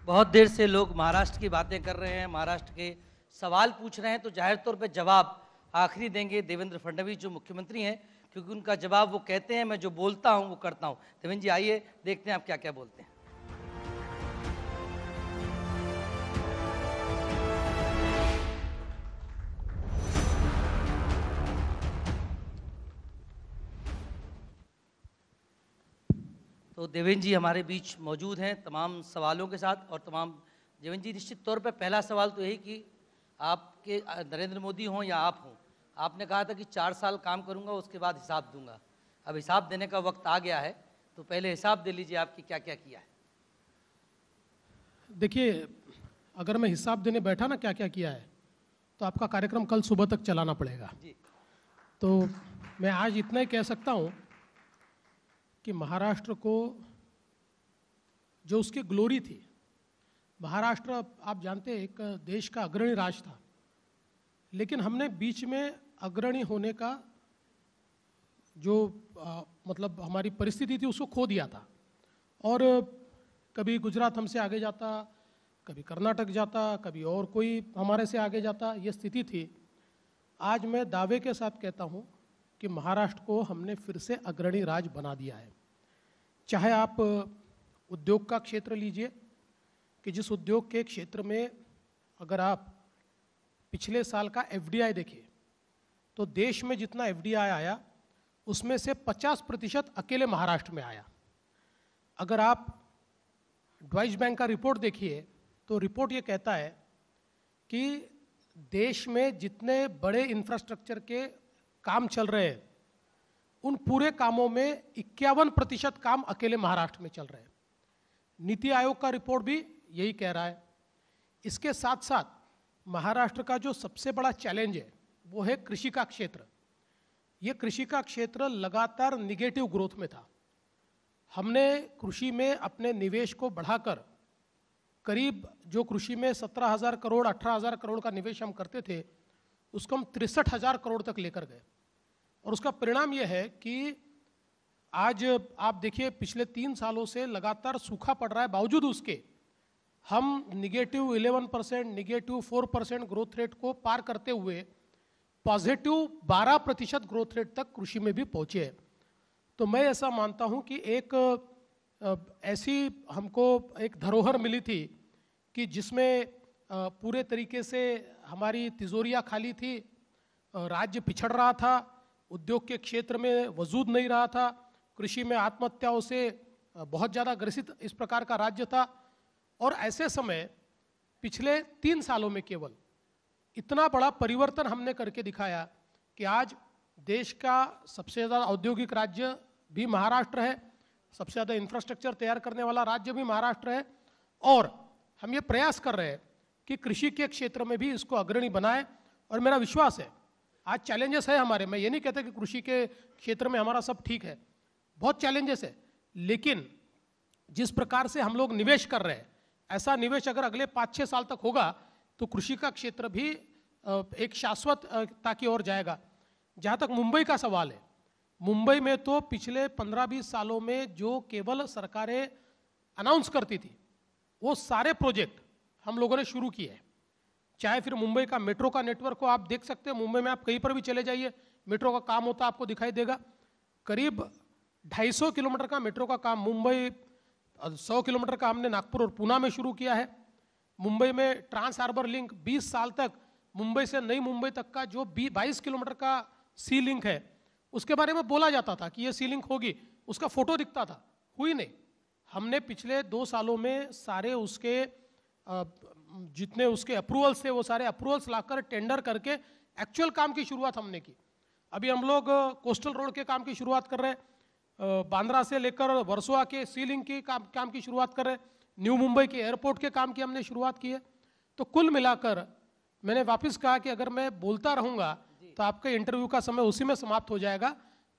बहुत देर से लोग महाराष्ट्र की बातें कर रहे हैं, महाराष्ट्र के सवाल पूछ रहे हैं, तो जाहिर तौर पे जवाब आखिरी देंगे देवेंद्र फडणवीस जो मुख्यमंत्री हैं, क्योंकि उनका जवाब वो कहते हैं मैं जो बोलता हूं वो करता हूं। देवेंद्र जी आइए देखते हैं आप क्या क्या बोलते हैं। तो देवेंद्र जी हमारे बीच मौजूद हैं तमाम सवालों के साथ और तमाम। देवेंद्र जी, निश्चित तौर पे पहला सवाल तो यही कि आपके नरेंद्र मोदी हों या आप हों, आपने कहा था कि 4 साल काम करूंगा उसके बाद हिसाब दूंगा। अब हिसाब देने का वक्त आ गया है, तो पहले हिसाब दे लीजिए आपकी क्या क्या किया है। देखिए, अगर मैं हिसाब देने बैठा ना क्या क्या किया है, तो आपका कार्यक्रम कल सुबह तक चलाना पड़ेगा जी। तो मैं आज इतना ही कह सकता हूँ कि महाराष्ट्र को जो उसकी ग्लोरी थी, महाराष्ट्र आप जानते हैं एक देश का अग्रणी राज्य था, लेकिन हमने बीच में अग्रणी होने का जो मतलब हमारी परिस्थिति थी उसको खो दिया था। और कभी गुजरात हमसे आगे जाता, कभी कर्नाटक जाता, कभी और कोई हमारे से आगे जाता, ये स्थिति थी। आज मैं दावे के साथ कहता हूँ कि महाराष्ट्र को हमने फिर से अग्रणी राज्य बना दिया है। चाहे आप उद्योग का क्षेत्र लीजिए कि जिस उद्योग के क्षेत्र में अगर आप पिछले साल का एफडीआई देखिए तो देश में जितना एफडीआई आया उसमें से 50% अकेले महाराष्ट्र में आया। अगर आप ड्वाइच बैंक का रिपोर्ट देखिए तो रिपोर्ट ये कहता है कि देश में जितने बड़े इंफ्रास्ट्रक्चर के काम चल रहे हैं उन पूरे कामों में 51% काम अकेले महाराष्ट्र में चल रहे हैं। नीति आयोग का रिपोर्ट भी यही कह रहा है। इसके साथ साथ महाराष्ट्र का जो सबसे बड़ा चैलेंज है वो है कृषि का क्षेत्र। ये कृषि का क्षेत्र लगातार निगेटिव ग्रोथ में था। हमने कृषि में अपने निवेश को बढ़ाकर करीब जो कृषि में 17,000 करोड़ 18,000 करोड़ का निवेश हम करते थे उसको हम 63,000 करोड़ तक लेकर गए। और उसका परिणाम यह है कि आज आप देखिए पिछले 3 सालों से लगातार सूखा पड़ रहा है, बावजूद उसके हम निगेटिव 11%, निगेटिव 4% ग्रोथ रेट को पार करते हुए पॉजिटिव 12% ग्रोथ रेट तक कृषि में भी पहुंचे हैं। तो मैं ऐसा मानता हूं कि एक ऐसी हमको एक धरोहर मिली थी कि जिसमें पूरे तरीके से हमारी तिजोरियां खाली थी, राज्य पिछड़ रहा था, उद्योग के क्षेत्र में वजूद नहीं रहा था, कृषि में आत्महत्याओं से बहुत ज़्यादा ग्रसित इस प्रकार का राज्य था। और ऐसे समय पिछले 3 सालों में केवल इतना बड़ा परिवर्तन हमने करके दिखाया कि आज देश का सबसे ज़्यादा औद्योगिक राज्य भी महाराष्ट्र है, सबसे ज़्यादा इंफ्रास्ट्रक्चर तैयार करने वाला राज्य भी महाराष्ट्र है। और हम ये प्रयास कर रहे हैं कि कृषि के क्षेत्र में भी इसको अग्रणी बनाए। और मेरा विश्वास है, आज चैलेंजेस है हमारे, मैं ये नहीं कहता कि कृषि के क्षेत्र में हमारा सब ठीक है, बहुत चैलेंजेस है, लेकिन जिस प्रकार से हम लोग निवेश कर रहे हैं ऐसा निवेश अगर अगले 5-6 साल तक होगा तो कृषि का क्षेत्र भी एक शाश्वतता की ओर जाएगा। जहाँ तक मुंबई का सवाल है, मुंबई में तो पिछले 15-20 सालों में जो केवल सरकारें अनाउंस करती थी वो सारे प्रोजेक्ट हम लोगों ने शुरू किए हैं। चाहे फिर मुंबई का मेट्रो का नेटवर्क को आप देख सकते हैं, मुंबई में आप कहीं पर भी चले जाइए मेट्रो का काम होता आपको दिखाई देगा। करीब 250 किलोमीटर का मेट्रो का काम मुंबई, 100 किलोमीटर का हमने नागपुर और पूना में शुरू किया है। मुंबई में ट्रांस हार्बर लिंक 20 साल तक मुंबई से नई मुंबई तक का जो 22 किलोमीटर का सी लिंक है उसके बारे में बोला जाता था कि ये सी लिंक होगी, उसका फोटो दिखता था, हुई नहीं। हमने पिछले 2 सालों में सारे उसके जितने उसके अप्रूवल्स थे वो सारे अप्रूवल्स लाकर टेंडर करके एक्चुअल काम की शुरुआत हमने की। अभी हम लोग कोस्टल रोड के काम की शुरुआत कर रहे हैं, बांद्रा से लेकर वर्सोवा के सी लिंक की काम की शुरुआत कर रहे हैं, न्यू मुंबई के एयरपोर्ट के काम की हमने शुरुआत की है। तो कुल मिलाकर मैंने वापस कहा कि अगर मैं बोलता रहूँगा तो आपके इंटरव्यू का समय उसी में समाप्त हो जाएगा।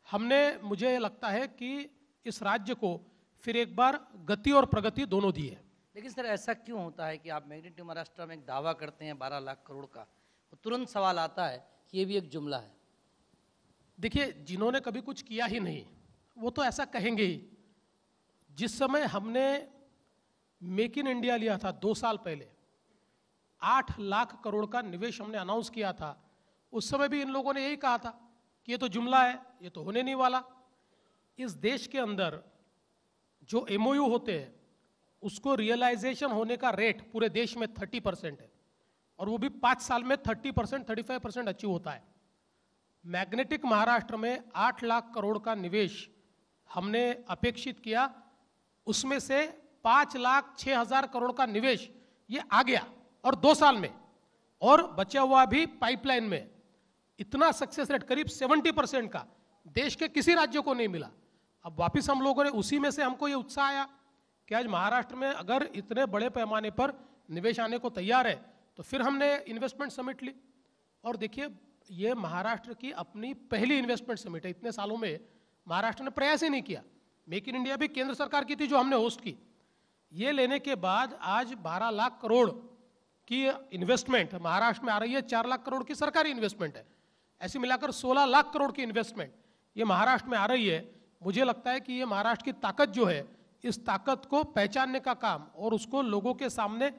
हमने, मुझे लगता है कि इस राज्य को फिर एक बार गति और प्रगति दोनों दी है। लेकिन सर ऐसा क्यों होता है कि आप मैग्नेट महाराष्ट्र में एक दावा करते हैं 12 लाख करोड़ का, तो तुरंत सवाल आता है कि ये भी एक जुमला है। देखिए, जिन्होंने कभी कुछ किया ही नहीं वो तो ऐसा कहेंगे ही। जिस समय हमने मेक इन इंडिया लिया था 2 साल पहले, 8 लाख करोड़ का निवेश हमने अनाउंस किया था। उस समय भी इन लोगों ने यही कहा था कि ये तो जुमला है, ये तो होने नहीं वाला। इस देश के अंदर जो एमओयू होते हैं उसको रियलाइजेशन होने का रेट पूरे देश में 30% है, और वो भी 5 साल में 30%, 35% अचीव होता है। मैग्नेटिक महाराष्ट्र में 8 लाख करोड़ का निवेश हमने अपेक्षित किया, उसमें से 5,06,000 करोड़ का निवेश ये आ गया और 2 साल में, और बचा हुआ भी पाइपलाइन में। इतना सक्सेस रेट करीब 70% का देश के किसी राज्य को नहीं मिला। अब वापिस हम लोगों ने उसी में से हमको ये उत्साह आया कि आज महाराष्ट्र में अगर इतने बड़े पैमाने पर निवेश आने को तैयार है तो फिर हमने इन्वेस्टमेंट समिट ली। और देखिए, ये महाराष्ट्र की अपनी पहली इन्वेस्टमेंट समिट है। इतने सालों में महाराष्ट्र ने प्रयास ही नहीं किया। मेक इन इंडिया भी केंद्र सरकार की थी जो हमने होस्ट की। ये लेने के बाद आज 12 लाख करोड़ की इन्वेस्टमेंट महाराष्ट्र में आ रही है। 4 लाख करोड़ की सरकारी इन्वेस्टमेंट है। ऐसे मिलाकर 16 लाख करोड़ की इन्वेस्टमेंट ये महाराष्ट्र में आ रही है। मुझे लगता है कि ये महाराष्ट्र की ताकत जो है, इस ताकत को पहचानने का काम और उसको लोगों के सामने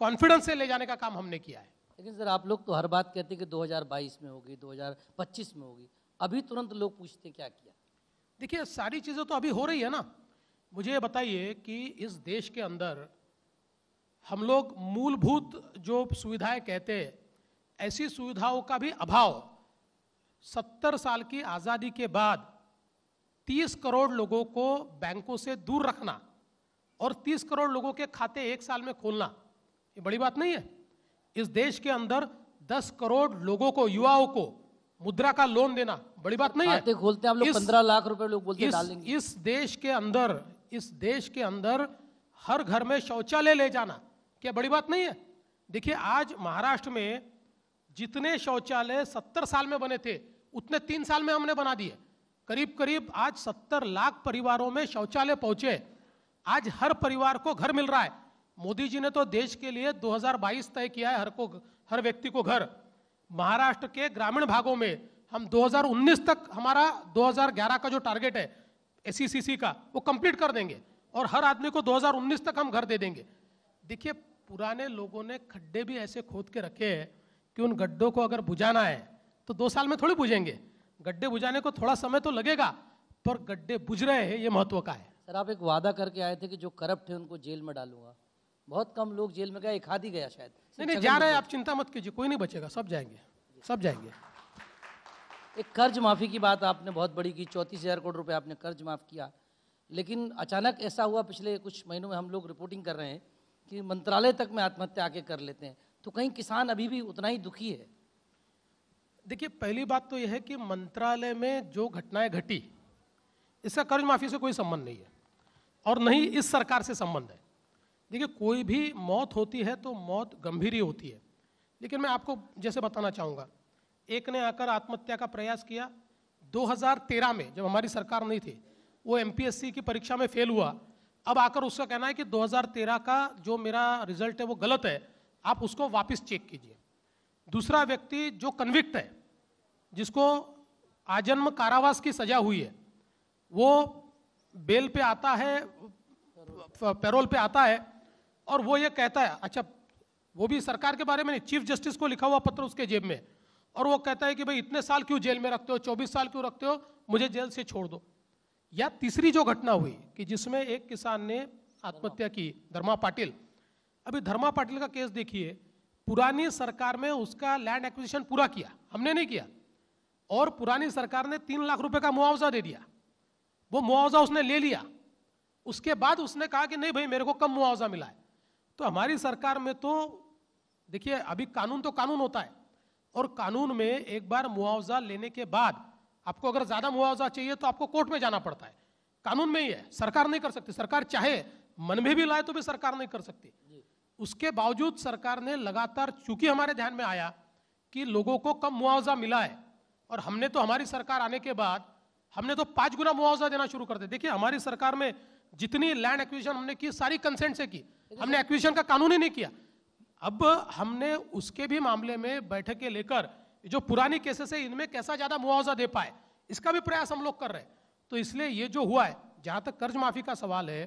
कॉन्फिडेंस से ले जाने का काम हमने किया है। लेकिन सर, आप लोग तो हर बात कहते हैं कि 2022 में होगी, 2025 में होगी, अभी तुरंत लोग पूछते क्या किया? देखिए, सारी चीज़ें तो अभी हो रही है ना। मुझे बताइए कि इस देश के अंदर हम लोग मूलभूत जो सुविधाएं कहते हैं, ऐसी सुविधाओं का भी अभाव 70 साल की आज़ादी के बाद 30 करोड़ लोगों को बैंकों से दूर रखना और 30 करोड़ लोगों के खाते 1 साल में खोलना, ये बड़ी बात नहीं है। इस देश के अंदर 10 करोड़ लोगों को, युवाओं को मुद्रा का लोन देना बड़ी बात नहीं है। खाते खोलते आप लोग 15 लाख रुपए लोग बोलते डालेंगे। इस देश के अंदर हर घर में शौचालय ले जाना क्या बड़ी बात नहीं है? देखिए, आज महाराष्ट्र में जितने शौचालय 70 साल में बने थे उतने 3 साल में हमने बना दिए। करीब करीब आज 70 लाख परिवारों में शौचालय पहुंचे। आज हर परिवार को घर मिल रहा है। मोदी जी ने तो देश के लिए 2022 तय किया है, हर व्यक्ति को घर। महाराष्ट्र के ग्रामीण भागों में हम 2019 तक, हमारा 2011 का जो टारगेट है एसईसीसी का, वो कंप्लीट कर देंगे और हर आदमी को 2019 तक हम घर दे देंगे। देखिए, पुराने लोगों ने खड्डे भी ऐसे खोद के रखे हैं कि उन गड्ढों को अगर बुझाना है तो 2 साल में थोड़ी बुझेंगे। गड्ढे बुझाने को थोड़ा समय तो लगेगा, पर गड्ढे बुझ रहे हैं, ये महत्व का है। सर, आप एक वादा करके आए थे कि जो करप्ट है उनको जेल में डालूंगा। बहुत कम लोग जेल में गए, एक आध ही गया शायद। नहीं, जा रहे हैं, आप चिंता मत कीजिए, कोई नहीं बचेगा, सब जाएंगे, सब जाएंगे। एक कर्ज माफी की बात आपने बहुत बड़ी की, 34,000 करोड़ रुपए आपने कर्ज माफ किया। लेकिन अचानक ऐसा हुआ, पिछले कुछ महीनों में हम लोग रिपोर्टिंग कर रहे हैं कि मंत्रालय तक में आत्महत्या आके कर लेते हैं। तो कहीं किसान अभी भी उतना ही दुखी है? देखिए, पहली बात तो यह है कि मंत्रालय में जो घटनाएं घटी, इसका कर्ज माफी से कोई संबंध नहीं है और नहीं इस सरकार से संबंध है। देखिए, कोई भी मौत होती है तो मौत गंभीर ही होती है। लेकिन मैं आपको जैसे बताना चाहूँगा, एक ने आकर आत्महत्या का प्रयास किया 2013 में, जब हमारी सरकार नहीं थी। वो एमपीएससी की परीक्षा में फेल हुआ। अब आकर उसका कहना है कि 2013 का जो मेरा रिजल्ट है वो गलत है, आप उसको वापस चेक कीजिए। दूसरा व्यक्ति जो कन्विक्ट है, जिसको आजन्म कारावास की सजा हुई है, वो बेल पे आता है, पैरोल पे आता है और वो ये कहता है, अच्छा, वो भी सरकार के बारे में नहीं, चीफ जस्टिस को लिखा हुआ पत्र उसके जेब में, और वो कहता है कि भाई इतने साल क्यों जेल में रखते हो, 24 साल क्यों रखते हो, मुझे जेल से छोड़ दो। या तीसरी जो घटना हुई कि जिसमें एक किसान ने आत्महत्या की, धर्मा पाटिल। अभी धर्मा पाटिल का केस देखिए, पुरानी सरकार में उसका लैंड एक्विजिशन पूरा किया, हमने नहीं किया, और पुरानी सरकार ने 3 लाख रुपए का मुआवजा दे दिया। वो मुआवजा उसने ले लिया, उसके बाद उसने कहा कि नहीं भाई, मेरे को कम मुआवजा मिला है। तो हमारी सरकार में तो देखिए, अभी कानून तो कानून होता है, और कानून में एक बार मुआवजा लेने के बाद आपको अगर ज्यादा मुआवजा चाहिए तो आपको कोर्ट में जाना पड़ता है। कानून में ही है, सरकार नहीं कर सकती। सरकार चाहे मन में भी लाए तो भी सरकार नहीं कर सकती। उसके बावजूद सरकार ने लगातार, चूंकि हमारे ध्यान में आया कि लोगों को कम मुआवजा मिला है, और हमने तो, हमारी सरकार आने के बाद हमने तो 5 गुना मुआवजा देना शुरू कर दिया। देखिए, हमारी सरकार में जितनी लैंड एक्विजिशन हमने की, सारी कंसेंट से की, हमने एक्विजिशन का कानून ही नहीं किया। अब हमने उसके भी मामले में बैठकें लेकर जो पुरानी केसेस है, इनमें कैसा ज्यादा मुआवजा दे पाए, इसका भी प्रयास हम लोग कर रहे हैं। तो इसलिए ये जो हुआ है, जहां तक कर्ज माफी का सवाल है,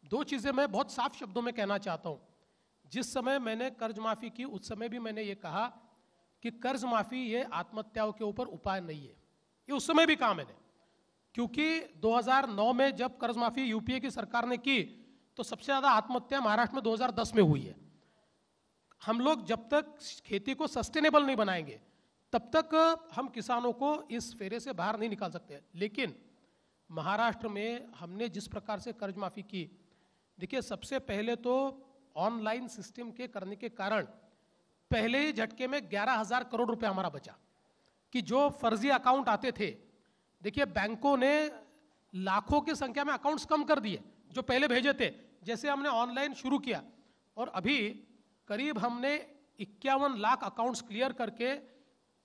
दो चीज़ें मैं बहुत साफ शब्दों में कहना चाहता हूँ। जिस समय मैंने कर्ज माफ़ी की उस समय भी मैंने ये कहा कि कर्ज माफ़ी ये आत्महत्याओं के ऊपर उपाय नहीं है। ये उस समय भी कहा मैंने, क्योंकि 2009 में जब कर्ज माफ़ी यूपीए की सरकार ने की तो सबसे ज़्यादा आत्महत्या महाराष्ट्र में 2010 में हुई है। हम लोग जब तक खेती को सस्टेनेबल नहीं बनाएंगे तब तक हम किसानों को इस फेरे से बाहर नहीं निकाल सकते। लेकिन महाराष्ट्र में हमने जिस प्रकार से कर्ज माफ़ी की, देखिए सबसे पहले तो ऑनलाइन सिस्टम के करने के कारण पहले ही झटके में 11,000 करोड़ रुपए हमारा बचा कि जो फर्जी अकाउंट आते थे, देखिए बैंकों ने लाखों की संख्या में अकाउंट्स कम कर दिए जो पहले भेजे थे, जैसे हमने ऑनलाइन शुरू किया और अभी करीब हमने 51 लाख अकाउंट्स क्लियर करके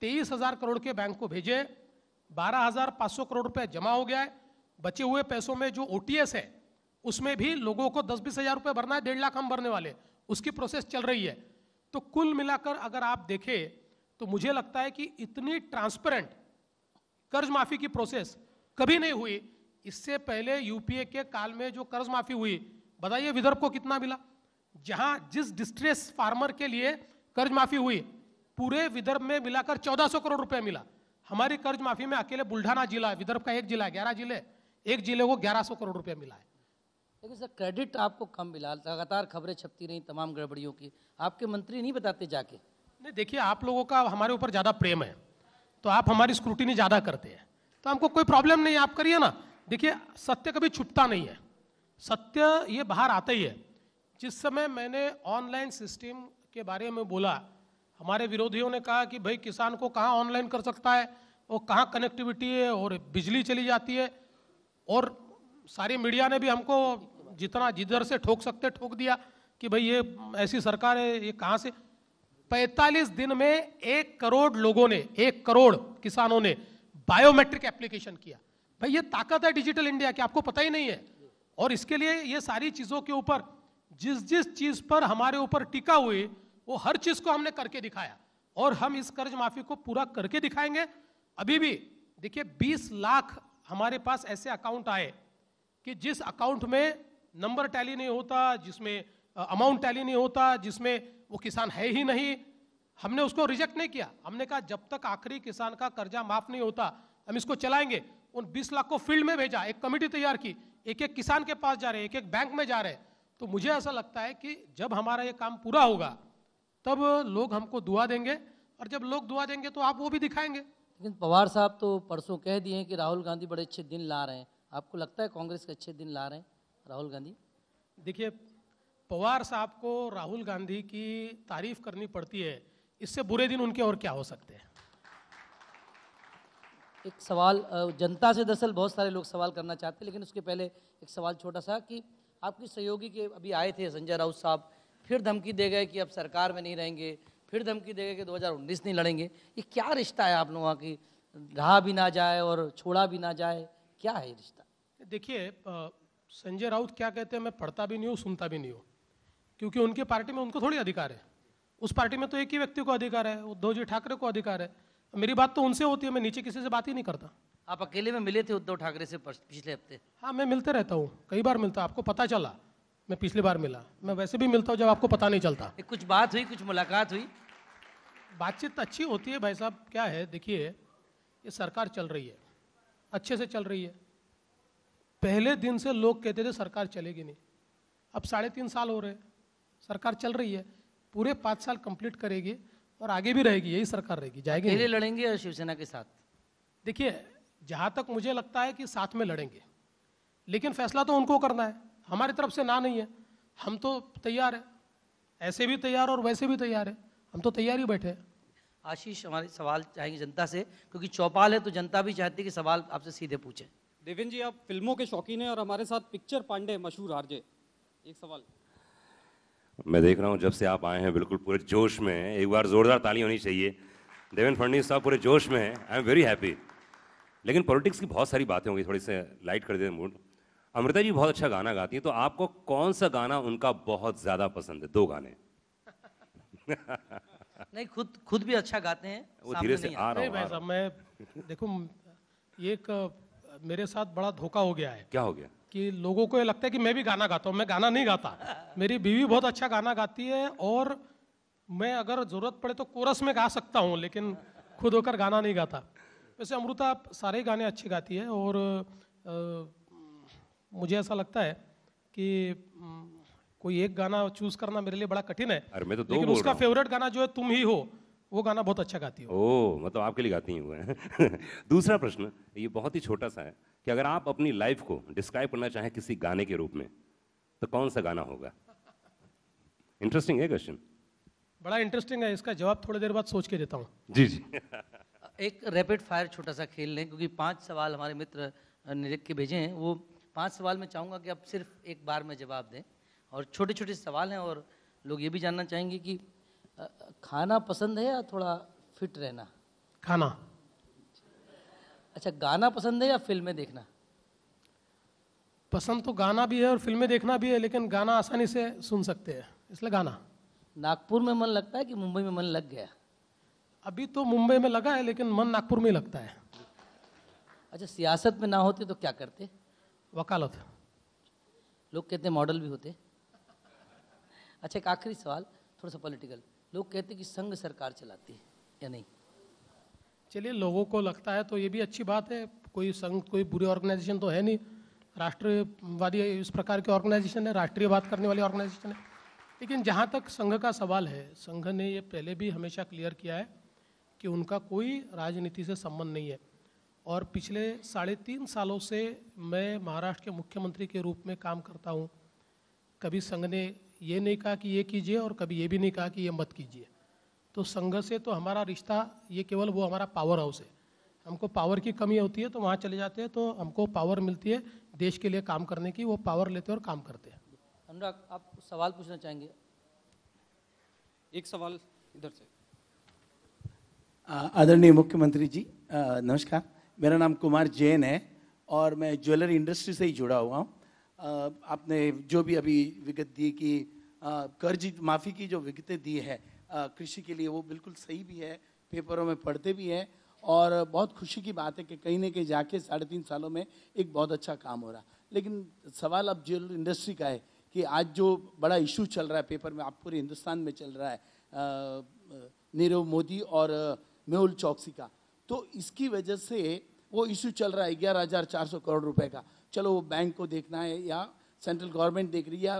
23,000 करोड़ के बैंक को भेजे, 12,500 करोड़ रुपए जमा हो गया है। बचे हुए पैसों में जो ओटीएस है उसमें भी लोगों को 10-20 हज़ार रुपये भरना है, 1.5 लाख हम भरने वाले, उसकी प्रोसेस चल रही है। तो कुल मिलाकर अगर आप देखें तो मुझे लगता है कि इतनी ट्रांसपेरेंट कर्ज माफी की प्रोसेस कभी नहीं हुई। इससे पहले यूपीए के काल में जो कर्ज माफी हुई, बताइए विदर्भ को कितना मिला? जहां जिस डिस्ट्रेस फार्मर के लिए कर्ज माफी हुई पूरे विदर्भ में मिलाकर 1400 करोड़ रुपए मिला। हमारी कर्ज माफी में अकेले बुल्ढाना जिला, विदर्भ का एक जिला, 11 जिले, एक जिले को 1100 करोड़ रुपए मिला है। लेकिन सर क्रेडिट आपको कम मिला, लगातार खबरें छपती रही तमाम गड़बड़ियों की, आपके मंत्री नहीं बताते जाके? नहीं, देखिए आप लोगों का हमारे ऊपर ज़्यादा प्रेम है तो आप हमारी स्क्रूटिनी ज़्यादा करते हैं, तो हमको कोई प्रॉब्लम नहीं है, आप करिए ना। देखिए सत्य कभी छुपता नहीं है, सत्य ये बाहर आता ही है। जिस समय मैंने ऑनलाइन सिस्टम के बारे में बोला, हमारे विरोधियों ने कहा कि भाई किसान को कहाँ ऑनलाइन कर सकता है, वो कहाँ कनेक्टिविटी है और बिजली चली जाती है, और सारी मीडिया ने भी हमको जितना जिधर से ठोक सकते ठोक दिया कि भाई ये ऐसी सरकार है, ये कहाँ से। 45 दिन में 1 करोड़ लोगों ने, 1 करोड़ किसानों ने बायोमेट्रिक एप्लीकेशन किया। भाई ये ताकत है डिजिटल इंडिया की, आपको पता ही नहीं है। और इसके लिए ये सारी चीजों के ऊपर जिस जिस चीज पर हमारे ऊपर टिका हुई वो हर चीज को हमने करके दिखाया, और हम इस कर्ज माफी को पूरा करके दिखाएंगे। अभी भी देखिए 20 लाख हमारे पास ऐसे अकाउंट आए कि जिस अकाउंट में नंबर टैली नहीं होता, जिसमें अमाउंट टैली नहीं होता, जिसमें वो किसान है ही नहीं, हमने उसको रिजेक्ट नहीं किया। हमने कहा जब तक आखिरी किसान का कर्जा माफ नहीं होता हम इसको चलाएंगे। उन 20 लाख को फील्ड में भेजा, एक कमेटी तैयार की, एक एक किसान के पास जा रहे, एक एक बैंक में जा रहे। तो मुझे ऐसा लगता है कि जब हमारा ये काम पूरा होगा तब लोग हमको दुआ देंगे, और जब लोग दुआ देंगे तो आप वो भी दिखाएंगे। लेकिन पवार साहब तो परसों कह दिए हैं कि राहुल गांधी बड़े अच्छे दिन ला रहे हैं, आपको लगता है कांग्रेस के अच्छे दिन ला रहे हैं राहुल गांधी? देखिए पवार साहब को राहुल गांधी की तारीफ करनी पड़ती है, इससे बुरे दिन उनके और क्या हो सकते हैं। एक सवाल जनता से दरअसल बहुत सारे लोग सवाल करना चाहते हैं, लेकिन उसके पहले एक सवाल छोटा सा कि आपके सहयोगी के अभी आए थे संजय राउत साहब, फिर धमकी दे गए कि अब सरकार में नहीं रहेंगे, फिर धमकी दे गए कि 2019 नहीं लड़ेंगे। ये क्या रिश्ता है आप लोगों की? रहा भी ना जाए और छोड़ा भी ना जाए, क्या है ये रिश्ता? देखिए संजय राउत क्या कहते हैं मैं पढ़ता भी नहीं हूँ, सुनता भी नहीं हूँ, क्योंकि उनकी पार्टी में उनको थोड़ी अधिकार है। उस पार्टी में तो एक ही व्यक्ति को अधिकार है, उद्धव जी ठाकरे को अधिकार है। मेरी बात तो उनसे होती है, मैं नीचे किसी से बात ही नहीं करता। आप अकेले में मिले थे उद्धव ठाकरे से पिछले हफ्ते? हाँ मैं मिलते रहता हूँ, कई बार मिलता, आपको पता चला मैं पिछली बार मिला। मैं वैसे भी मिलता हूँ जब आपको पता नहीं चलता। कुछ बात हुई, कुछ मुलाकात हुई? बातचीत अच्छी होती है भाई साहब। क्या है देखिए, ये सरकार चल रही है, अच्छे से चल रही है। पहले दिन से लोग कहते थे सरकार चलेगी नहीं, अब 3.5 साल हो रहे, सरकार चल रही है, पूरे 5 साल कंप्लीट करेगी और आगे भी रहेगी, यही सरकार रहेगी, जाएगी। अकेले लड़ेंगे या शिवसेना के साथ? देखिए जहाँ तक मुझे लगता है कि साथ में लड़ेंगे, लेकिन फैसला तो उनको करना है, हमारी तरफ से ना नहीं है। हम तो तैयार है, ऐसे भी तैयार और वैसे भी तैयार है, हम तो तैयार ही बैठे हैं। आशीष हमारे सवाल चाहेंगे जनता से, क्योंकि चौपाल है तो जनता भी चाहती है कि सवाल आपसे सीधे पूछे। देवेंद्र जी आप फिल्मों के शौकीन हैं और हमारे साथ पिक्चर पांडे मशहूर आरजे, एक सवाल। मैं देख रहा हूँ जब से आप आए हैं बिल्कुल पूरे जोश में हैं, एक बार जोरदार ताली होनी चाहिए। देवेंद्र फडणवीस साहब पूरे जोश में हैं, आई एम वेरी हैप्पी। लेकिन पॉलिटिक्स की बहुत सारी बातें होंगी, थोड़ी से लाइट कर दें मूड। अमृता जी बहुत अच्छा गाना गाती हैं, तो आपको कौन सा गाना उनका बहुत ज़्यादा पसंद है? 2 गाने। नहीं, खुद भी अच्छा गाते हैं, वो धीरे से आ रहा नहीं भाई साहब, मैं देखो एक मेरे साथ बड़ा धोखा हो गया है। क्या हो गया? कि लोगों को ये लगता है कि मैं भी गाना गाता हूँ। मैं गाना नहीं गाता, मेरी बीवी बहुत अच्छा गाना गाती है और मैं अगर ज़रूरत पड़े तो कोरस में गा सकता हूँ, लेकिन खुद होकर गाना नहीं गाता। वैसे अमृता सारे गाने अच्छे गाती है और मुझे ऐसा लगता है कि कोई एक गाना चूज करना मेरे लिए बड़ा कठिन है। अरे मैं तो दो लेकिन बोल उसका रहा हूँ। फेवरेट गाना जो है तुम ही हो, वो गाना बहुत अच्छा गाती हो। ओह, मतलब आपके लिए गाती हैं वो हैं। दूसरा प्रश्न ये बहुत ही छोटा सा है कि अगर आप अपनी लाइफ को डिस्क्राइब करना चाहें किसी गाने के रूप में तो कौन सा गाना होगा? इंटरेस्टिंग है क्वेश्चन। बड़ा इंटरेस्टिंग है, इसका जवाब थोड़ी देर बाद सोच के देता हूँ। जी जी। एक रैपिड फायर छोटा सा खेल लें, क्योंकि 5 सवाल हमारे मित्र ने लिख के भेजे हैं। वो 5 सवाल मैं चाहूँगा कि आप सिर्फ एक बार में जवाब दें, और छोटे छोटे सवाल हैं। और लोग ये भी जानना चाहेंगे कि खाना पसंद है या थोड़ा फिट रहना? खाना। अच्छा, गाना पसंद है या फिल्में देखना? पसंद तो गाना भी है और फिल्में देखना भी है, लेकिन गाना आसानी से सुन सकते हैं, इसलिए गाना। नागपुर में मन लगता है कि मुंबई में मन लग गया? अभी तो मुंबई में लगा है, लेकिन मन नागपुर में ही लगता है। अच्छा, सियासत में ना होते तो क्या करते? वकालत। लोग कहते हैं मॉडल भी होते। अच्छा, एक आखिरी सवाल थोड़ा सा पॉलिटिकल। लोग कहते हैं कि संघ सरकार चलाती है या नहीं? चलिए, लोगों को लगता है तो ये भी अच्छी बात है। कोई संघ कोई बुरी ऑर्गेनाइजेशन तो है नहीं, राष्ट्रवादी इस प्रकार की ऑर्गेनाइजेशन है, राष्ट्रीय बात करने वाली ऑर्गेनाइजेशन है। लेकिन जहाँ तक संघ का सवाल है, संघ ने ये पहले भी हमेशा क्लियर किया है कि उनका कोई राजनीति से संबंध नहीं है। और पिछले 3.5 सालों से मैं महाराष्ट्र के मुख्यमंत्री के रूप में काम करता हूँ। कभी संघ ने ये नहीं कहा कि ये कीजिए और कभी ये भी नहीं कहा कि ये मत कीजिए। तो संघ से तो हमारा रिश्ता ये केवल वो हमारा पावर हाउस है। हमको पावर की कमी होती है तो वहाँ चले जाते हैं, तो हमको पावर मिलती है देश के लिए काम करने की, वो पावर लेते हैं और काम करते हैं। अनुराग, आप सवाल पूछना चाहेंगे? एक सवाल इधर से। आदरणीय मुख्यमंत्री जी, नमस्कार। मेरा नाम कुमार जैन है और मैं ज्वेलरी इंडस्ट्री से ही जुड़ा हुआ हूँ। आपने जो भी अभी विगत दी कि कर्ज माफ़ी की जो विगतें दी है कृषि के लिए, वो बिल्कुल सही भी है, पेपरों में पढ़ते भी हैं और बहुत खुशी की बात है कि कहीं ना कहीं जाके 3.5 सालों में एक बहुत अच्छा काम हो रहा। लेकिन सवाल अब ज्वेलरी इंडस्ट्री का है कि आज जो बड़ा इशू चल रहा है पेपर में, आप पूरे हिंदुस्तान में चल रहा है, नीरव मोदी और मेहुल चौकसी का, तो इसकी वजह से वो इशू चल रहा है 11,400 करोड़ रुपए का। चलो वो बैंक को देखना है या सेंट्रल गवर्नमेंट देख रही है या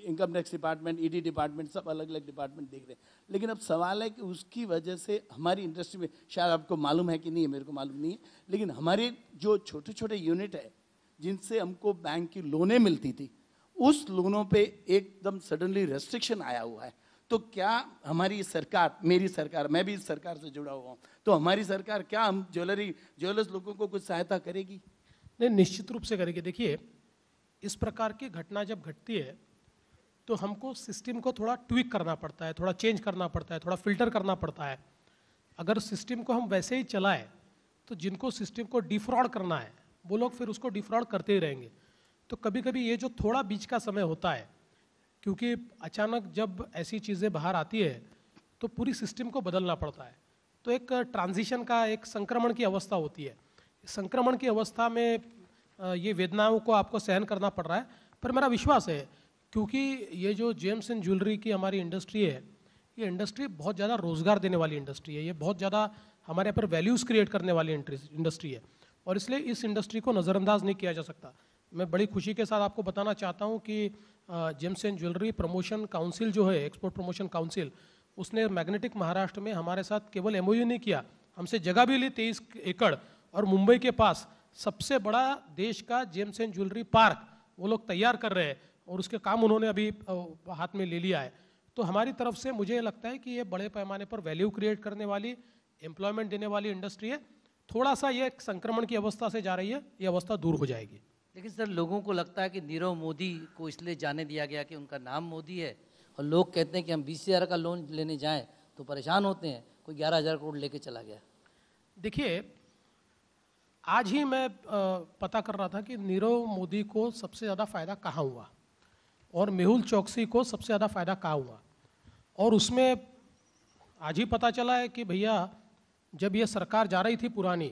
income tax department, ED department, सब अलग अलग डिपार्टमेंट देख रहे हैं। लेकिन अब सवाल है कि उसकी वजह से हमारी इंडस्ट्री में, शायद आपको मालूम है कि नहीं है, मेरे को मालूम नहीं है, लेकिन हमारे जो छोटे छोटे यूनिट है जिनसे हमको बैंक की लोनें मिलती थी, उस लोनों पे एकदम सडनली रेस्ट्रिक्शन आया हुआ है। तो क्या हमारी सरकार, मेरी सरकार, मैं भी इस सरकार से जुड़ा हुआ हूँ, तो हमारी सरकार क्या हम ज्वेलर्स लोगों को कुछ सहायता करेगी? नहीं, निश्चित रूप से करेगी। देखिए, इस प्रकार की घटना जब घटती है तो हमको सिस्टम को थोड़ा ट्विक करना पड़ता है, थोड़ा चेंज करना पड़ता है, थोड़ा फिल्टर करना पड़ता है। अगर सिस्टम को हम वैसे ही चलाएं तो जिनको सिस्टम को डिफ्रॉड करना है वो लोग फिर उसको डिफ्रॉड करते ही रहेंगे। तो कभी कभी ये जो थोड़ा बीच का समय होता है, क्योंकि अचानक जब ऐसी चीज़ें बाहर आती है तो पूरी सिस्टम को बदलना पड़ता है। तो एक ट्रांजिशन का, एक संक्रमण की अवस्था होती है। संक्रमण की अवस्था में ये वेदनाओं को आपको सहन करना पड़ रहा है, पर मेरा विश्वास है, क्योंकि ये जो जेम्स एंड ज्वेलरी की हमारी इंडस्ट्री है, ये इंडस्ट्री बहुत ज़्यादा रोज़गार देने वाली इंडस्ट्री है, ये बहुत ज़्यादा हमारे यहाँ पर वैल्यूज़ क्रिएट करने वाली इंडस्ट्री है, और इसलिए इस इंडस्ट्री को नज़रअंदाज नहीं किया जा सकता। मैं बड़ी खुशी के साथ आपको बताना चाहता हूँ कि James and jewellery promotion council जो है, एक्सपोर्ट प्रमोशन काउंसिल, उसने मैग्नेटिक महाराष्ट्र में हमारे साथ केवल एमओयू नहीं किया, हमसे जगह भी ली 23 एकड़, और मुंबई के पास सबसे बड़ा देश का जेम्स एंड ज्वेलरी पार्क वो लोग तैयार कर रहे हैं, और उसके काम उन्होंने अभी हाथ में ले लिया है। तो हमारी तरफ से मुझे लगता है कि ये बड़े पैमाने पर वैल्यू क्रिएट करने वाली, एम्प्लॉयमेंट देने वाली इंडस्ट्री है। थोड़ा सा ये संक्रमण की अवस्था से जा रही है, ये अवस्था दूर हो जाएगी। लेकिन सर, लोगों को लगता है कि नीरव मोदी को इसलिए जाने दिया गया कि उनका नाम मोदी है, और लोग कहते हैं कि हम 20,000 का लोन लेने जाएं तो परेशान होते हैं, कोई 11,000 करोड़ लेके चला गया। देखिए, आज ही मैं पता कर रहा था कि नीरव मोदी को सबसे ज़्यादा फ़ायदा कहाँ हुआ और मेहुल चौकसी को सबसे ज़्यादा फ़ायदा कहाँ हुआ, और उसमें आज ही पता चला है कि भैया, जब ये सरकार जा रही थी पुरानी,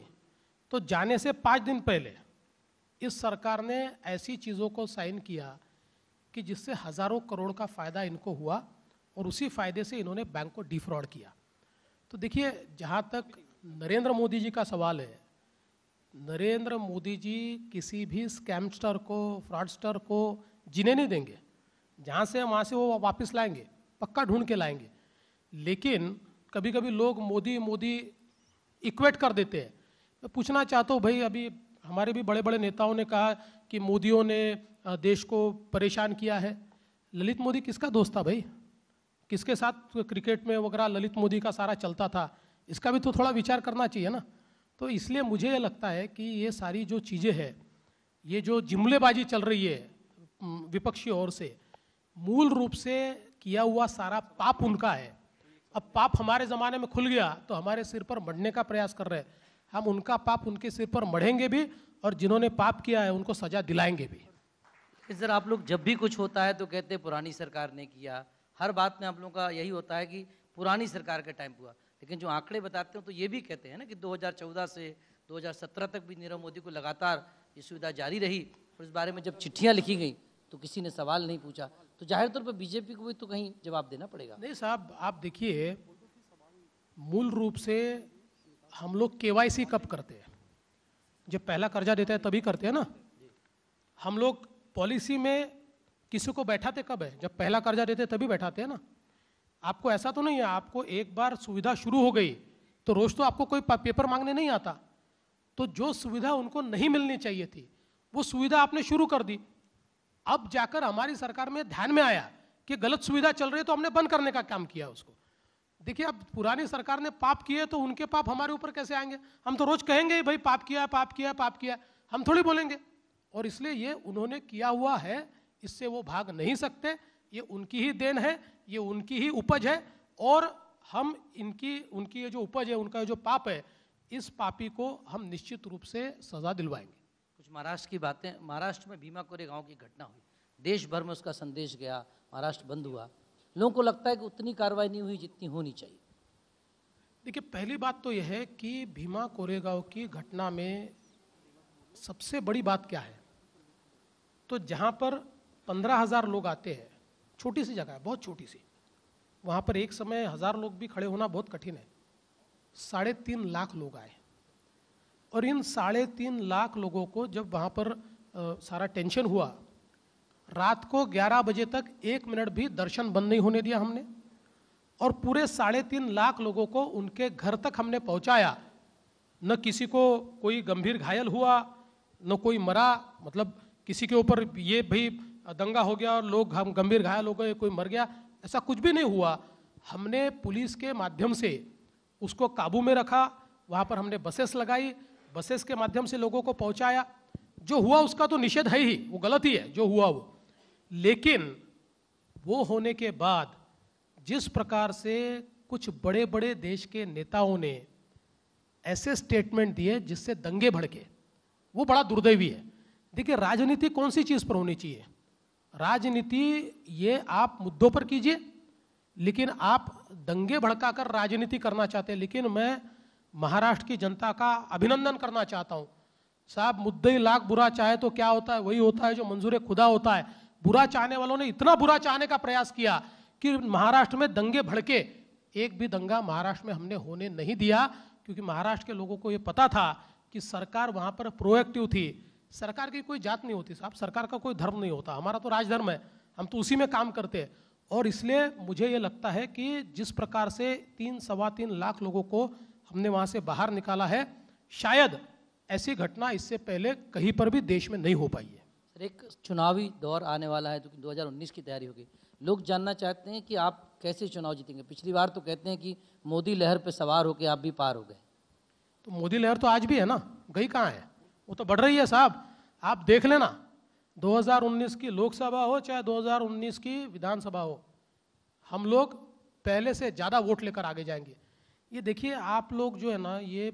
तो जाने से 5 दिन पहले इस सरकार ने ऐसी चीज़ों को साइन किया कि जिससे हज़ारों करोड़ का फ़ायदा इनको हुआ और उसी फ़ायदे से इन्होंने बैंक को डिफ्रॉड किया। तो देखिए, जहाँ तक नरेंद्र मोदी जी का सवाल है, नरेंद्र मोदी जी किसी भी स्कैमस्टर को, फ्रॉडस्टर को जीने नहीं देंगे। जहाँ से वहाँ से वो वापस लाएंगे, पक्का ढूंढ के लाएंगे। लेकिन कभी कभी लोग मोदी मोदी इक्वेट कर देते हैं। मैं पूछना चाहता हूँ भाई, अभी हमारे भी बड़े बड़े नेताओं ने कहा कि मोदियों ने देश को परेशान किया है। ललित मोदी किसका दोस्त था भाई? किसके साथ क्रिकेट में वगैरह ललित मोदी का सारा चलता था? इसका भी तो थोड़ा विचार करना चाहिए ना। तो इसलिए मुझे ये लगता है कि ये सारी जो चीज़ें हैं, ये जो जुमलेबाजी चल रही है विपक्षी ओर से, मूल रूप से किया हुआ सारा पाप उनका है। अब पाप हमारे ज़माने में खुल गया तो हमारे सिर पर मढ़ने का प्रयास कर रहे हैं। हम उनका पाप उनके सिर पर मढ़ेंगे भी, और जिन्होंने पाप किया है उनको सजा दिलाएंगे भी। सर, आप लोग जब भी कुछ होता है तो कहते हैं पुरानी सरकार ने किया। हर बात में आप लोगों का यही होता है कि पुरानी सरकार के टाइम हुआ, लेकिन जो आंकड़े बताते हैं तो ये भी कहते हैं ना कि 2014 से 2017 तक भी नीरव मोदी को लगातार ये सुविधा जारी रही। और इस बारे में जब चिट्ठियाँ लिखी गई तो किसी ने सवाल नहीं पूछा। तो जाहिर तौर पर बीजेपी को भी तो कहीं जवाब देना पड़ेगा। नहीं साहब, आप देखिए, मूल रूप से हम लोग केवाईसी कब करते हैं? जब पहला कर्जा देते हैं तभी करते हैं ना। हम लोग पॉलिसी में किसी को बैठाते कब है? जब पहला कर्जा देते हैं तभी बैठाते हैं ना। आपको ऐसा तो नहीं है, आपको एक बार सुविधा शुरू हो गई तो रोज तो आपको कोई पेपर मांगने नहीं आता। तो जो सुविधा उनको नहीं मिलनी चाहिए थी वो सुविधा आपने शुरू कर दी। अब जाकर हमारी सरकार में ध्यान में आया कि गलत सुविधा चल रही है तो हमने बंद करने का काम किया उसको। देखिए, अब पुरानी सरकार ने पाप किए तो उनके पाप हमारे ऊपर कैसे आएंगे? हम तो रोज कहेंगे ही भाई पाप किया, पाप किया, पाप किया, हम थोड़ी बोलेंगे। और इसलिए ये उन्होंने किया हुआ है, इससे वो भाग नहीं सकते। ये उनकी ही देन है, ये उनकी ही उपज है, और हम उनकी ये जो उपज है, उनका जो पाप है, इस पापी को हम निश्चित रूप से सजा दिलवाएंगे। कुछ महाराष्ट्र की बातें, महाराष्ट्र में भीमा कोरेगांव की घटना हुई, देश भर में उसका संदेश गया, महाराष्ट्र बंद हुआ। लोगों को लगता है कि उतनी कार्रवाई नहीं हुई जितनी होनी चाहिए। देखिए, पहली बात तो यह है कि भीमा कोरेगांव की घटना में सबसे बड़ी बात क्या है? तो जहाँ पर 15,000 लोग आते हैं, छोटी सी जगह है, बहुत छोटी सी, वहाँ पर एक समय 1000 लोग भी खड़े होना बहुत कठिन है। 3.5 लाख लोग आए, और इन 3.5 लाख लोगों को जब वहाँ पर सारा टेंशन हुआ, रात को 11 बजे तक 1 मिनट भी दर्शन बंद नहीं होने दिया हमने, और पूरे 3.5 लाख लोगों को उनके घर तक हमने पहुँचाया। न किसी को कोई गंभीर घायल हुआ, न कोई मरा। मतलब किसी के ऊपर ये भाई दंगा हो गया और लोग हम गंभीर घायल हो गए, कोई मर गया, ऐसा कुछ भी नहीं हुआ। हमने पुलिस के माध्यम से उसको काबू में रखा। वहाँ पर हमने बसेस लगाई, बसेस के माध्यम से लोगों को पहुँचाया। जो हुआ उसका तो निषेध है ही, वो गलत ही है जो हुआ वो। लेकिन वो होने के बाद जिस प्रकार से कुछ बड़े बड़े देश के नेताओं ने ऐसे स्टेटमेंट दिए जिससे दंगे भड़के, वो बड़ा दुर्दैवी है। देखिए, राजनीति कौन सी चीज़ पर होनी चाहिए? राजनीति ये आप मुद्दों पर कीजिए, लेकिन आप दंगे भड़का कर राजनीति करना चाहते हैं। लेकिन मैं महाराष्ट्र की जनता का अभिनंदन करना चाहता हूँ साहब। मुद्दे लाख बुरा चाहे तो क्या होता है? वही होता है जो मंजूर खुदा होता है। बुरा चाहने वालों ने इतना बुरा चाहने का प्रयास किया कि महाराष्ट्र में दंगे भड़के। एक भी दंगा महाराष्ट्र में हमने होने नहीं दिया, क्योंकि महाराष्ट्र के लोगों को ये पता था कि सरकार वहाँ पर प्रोएक्टिव थी। सरकार की कोई जात नहीं होती साहब, सरकार का कोई धर्म नहीं होता। हमारा तो राजधर्म है, हम तो उसी में काम करते हैं। और इसलिए मुझे ये लगता है कि जिस प्रकार से 3-3.25 लाख लोगों को हमने वहाँ से बाहर निकाला है, शायद ऐसी घटना इससे पहले कहीं पर भी देश में नहीं हो पाई है। सर, एक चुनावी दौर आने वाला है, क्योंकि 2019 की तैयारी होगी। लोग जानना चाहते हैं कि आप कैसे चुनाव जीतेंगे। पिछली बार तो कहते हैं कि मोदी लहर पे सवार होकर आप भी पार हो गए। तो मोदी लहर तो आज भी है ना, गई कहाँ है? वो तो बढ़ रही है साहब। आप देख लेना, 2019 की लोकसभा हो चाहे 2019 की विधानसभा हो, हम लोग पहले से ज़्यादा वोट लेकर आगे जाएंगे। ये देखिए, आप लोग जो है ना, ये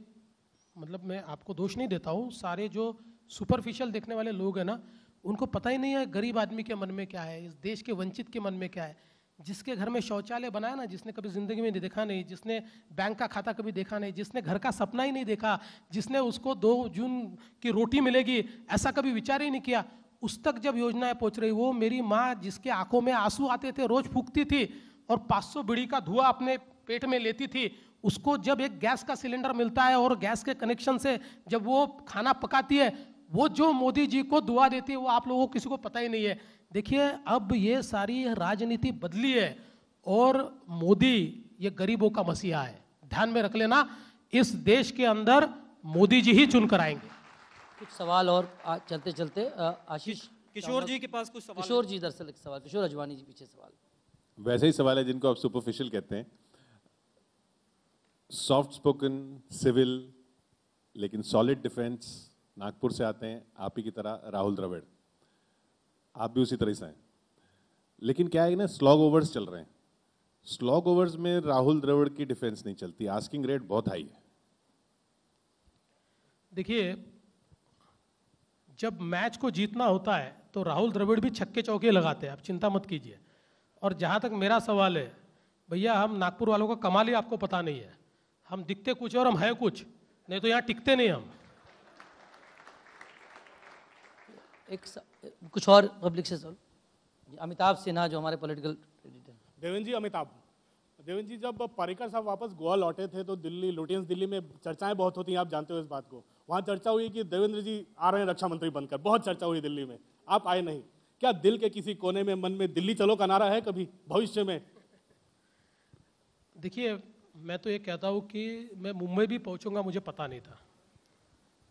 मतलब मैं आपको दोष नहीं देता हूँ, सारे जो सुपरफिशियल देखने वाले लोग हैं ना, उनको पता ही नहीं है गरीब आदमी के मन में क्या है, इस देश के वंचित के मन में क्या है। जिसके घर में शौचालय बनाया ना, जिसने कभी ज़िंदगी में देखा नहीं, जिसने बैंक का खाता कभी देखा नहीं, जिसने घर का सपना ही नहीं देखा, जिसने उसको 2 जून की रोटी मिलेगी ऐसा कभी विचार ही नहीं किया, उस तक जब योजनाएं पहुंच रही। वो मेरी माँ जिसके आंखों में आंसू आते थे, रोज फूकती थी और 500 बीड़ी का धुआं अपने पेट में लेती थी, उसको जब एक गैस का सिलेंडर मिलता है और गैस के कनेक्शन से जब वो खाना पकाती है, वो जो मोदी जी को दुआ देती है वो आप लोगों को किसी को पता ही नहीं है। देखिए अब ये सारी राजनीति बदली है और मोदी ये गरीबों का मसीहा है, ध्यान में रख लेना। इस देश के अंदर मोदी जी ही चुन कर आएंगे। कुछ सवाल और चलते चलते आशीष किशोर जी के पास कुछ सवाल। किशोर जी दरअसल एक सवाल, किशोर अजवानी जी पीछे सवाल। वैसे ही सवाल है जिनको आप सुपरफिशियल कहते हैं। सॉफ्ट स्पोकन, सिविल, लेकिन सॉलिड डिफेंस, नागपुर से आते हैं आप ही की तरह राहुल द्रविड़, आप भी उसी तरह से हैं। लेकिन क्या है ना, स्लॉग ओवर्स चल रहे हैं। स्लॉग ओवर्स में राहुल द्रविड़ की डिफेंस नहीं चलती, आस्किंग रेट बहुत हाई है। देखिए जब मैच को जीतना होता है तो राहुल द्रविड़ भी छक्के चौके लगाते हैं, आप चिंता मत कीजिए। और जहाँ तक मेरा सवाल है, भैया हम नागपुर वालों का कमाल ही आपको पता नहीं है, हम दिखते कुछ और हम है कुछ, नहीं तो यहाँ टिकते नहीं हम। कुछ और पब्लिक से सवाल। अमिताभ सिन्हा जो हमारे पॉलिटिकल एडिटर। देवेंद्र जी, अमिताभ देवेंद्र जी, जब पर्रिकर साहब वापस गोवा लौटे थे तो दिल्ली लुटियंस दिल्ली में चर्चाएं बहुत होती हैं, आप जानते हो इस बात को। वहाँ चर्चा हुई कि देवेंद्र जी आ रहे हैं रक्षा मंत्री बनकर, बहुत चर्चा हुई दिल्ली में, आप आए नहीं। क्या दिल के किसी कोने में, मन में दिल्ली चलो का नारा है कभी भविष्य में? देखिए मैं तो ये कहता हूँ कि मैं मुंबई भी पहुँचूंगा मुझे पता नहीं था।